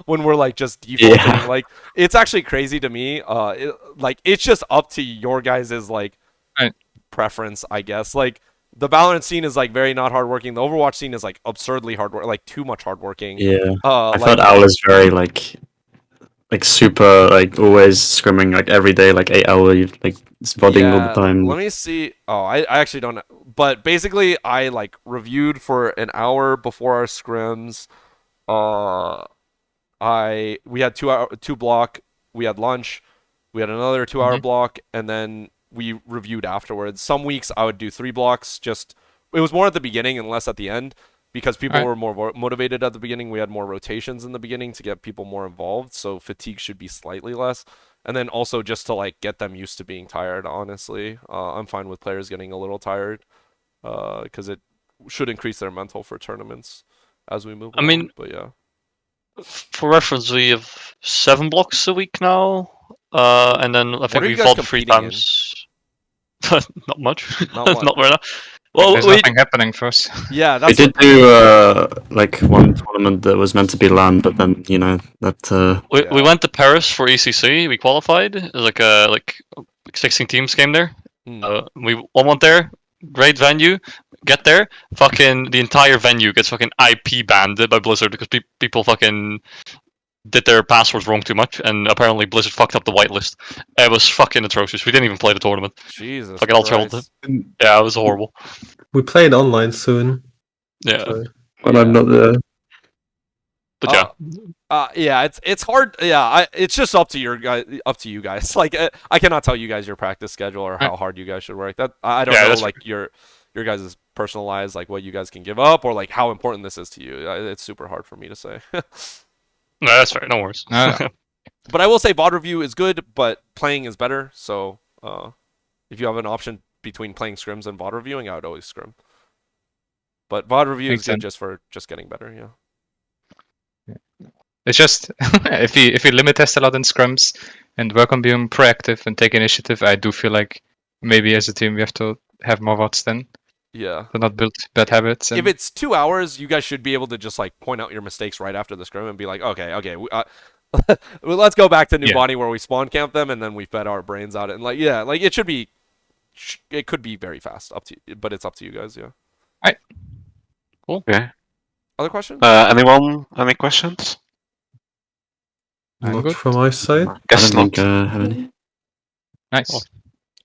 when we're like just defaulting. Yeah. Like, it's actually crazy to me. It's just up to your guys' like preference, I guess. Like, the Valorant scene is like very not hardworking. The Overwatch scene is like absurdly hardworking, like too much hardworking. Yeah. I thought OWL is very like super, like always scrimming like every day, like 8 hours, like vodding all the time. Let me see. Oh, I actually don't know. But basically, I like reviewed for an hour before our scrims. We had 2 block. We had lunch. We had another 2-hour block, and then we reviewed afterwards. Some weeks I would do 3 blocks. It was more at the beginning and less at the end. Because people were more motivated at the beginning, we had more rotations in the beginning to get people more involved, so fatigue should be slightly less. And then also just to like get them used to being tired, honestly. I'm fine with players getting a little tired because it should increase their mental for tournaments as we move along. I mean, but yeah. For reference, we have 7 blocks a week now, and then I think we fought 3 times. Not much. Not very much. Well, there's nothing happening for us. Yeah, we did do like one tournament that was meant to be LAN, but then that. We went to Paris for ECC. We qualified. It was like 16 teams came there. We all went there. Great venue. Get there. Fucking the entire venue gets fucking IP banned by Blizzard because people fucking did their passwords wrong too much, and apparently Blizzard fucked up the whitelist. It was fucking atrocious. We didn't even play the tournament. Jesus. Fucking Altera. Yeah, it was horrible. We played online soon. Yeah. So, but I'm not there. But yeah, it's hard. Yeah, it's just up to you guys. Like, I cannot tell you guys your practice schedule or how hard you guys should work. That I don't know. Like your guys' personal lives, like what you guys can give up, or like how important this is to you. It's super hard for me to say. No, that's fair. No worries. But I will say VOD review is good, but playing is better. So if you have an option between playing scrims and VOD reviewing, I would always scrim. But VOD review is good just for getting better. Yeah. It's just if you limit test a lot in scrims and work on being proactive and take initiative, I do feel like maybe as a team we have to have more VODs then. Yeah. To not build bad habits. If it's 2 hours, you guys should be able to just like point out your mistakes right after the scrim and be like, okay, well, let's go back to New Bonnie where we spawn camp them and then we fed our brains out. And like, yeah, like it could be very fast but it's up to you guys. Yeah. Alright. Cool. Okay. Other questions? Anyone? Any questions? Not from my side. Guess not. Have any. Nice. Cool.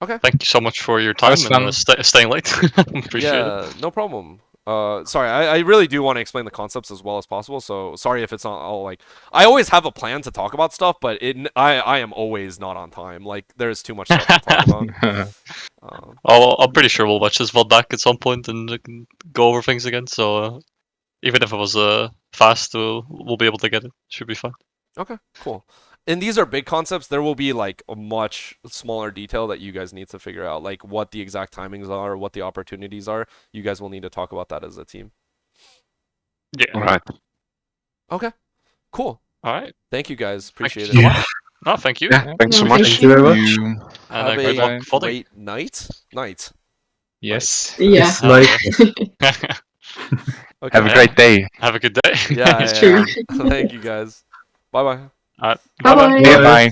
Okay. Thank you so much for your time and staying late. Appreciate it. No problem. Sorry, I really do want to explain the concepts as well as possible. So sorry if it's not all like I always have a plan to talk about stuff, but I am always not on time. Like there's too much stuff to talk about. I'm pretty sure we'll watch this VOD back at some point and go over things again. So even if it was fast, we'll be able to get it. Should be fine. Okay, cool. And these are big concepts. There will be like a much smaller detail that you guys need to figure out, like what the exact timings are, what the opportunities are. You guys will need to talk about that as a team. Yeah. All right. Okay. Cool. All right. Thank you guys. Appreciate it. No, thank you. Yeah, thanks so much. Thank you very much. And have a great night. Yes. Yeah. Okay. Have a great day. Have a good day. Yeah, It's true. Thank you guys. Bye bye. Bye bye. Bye.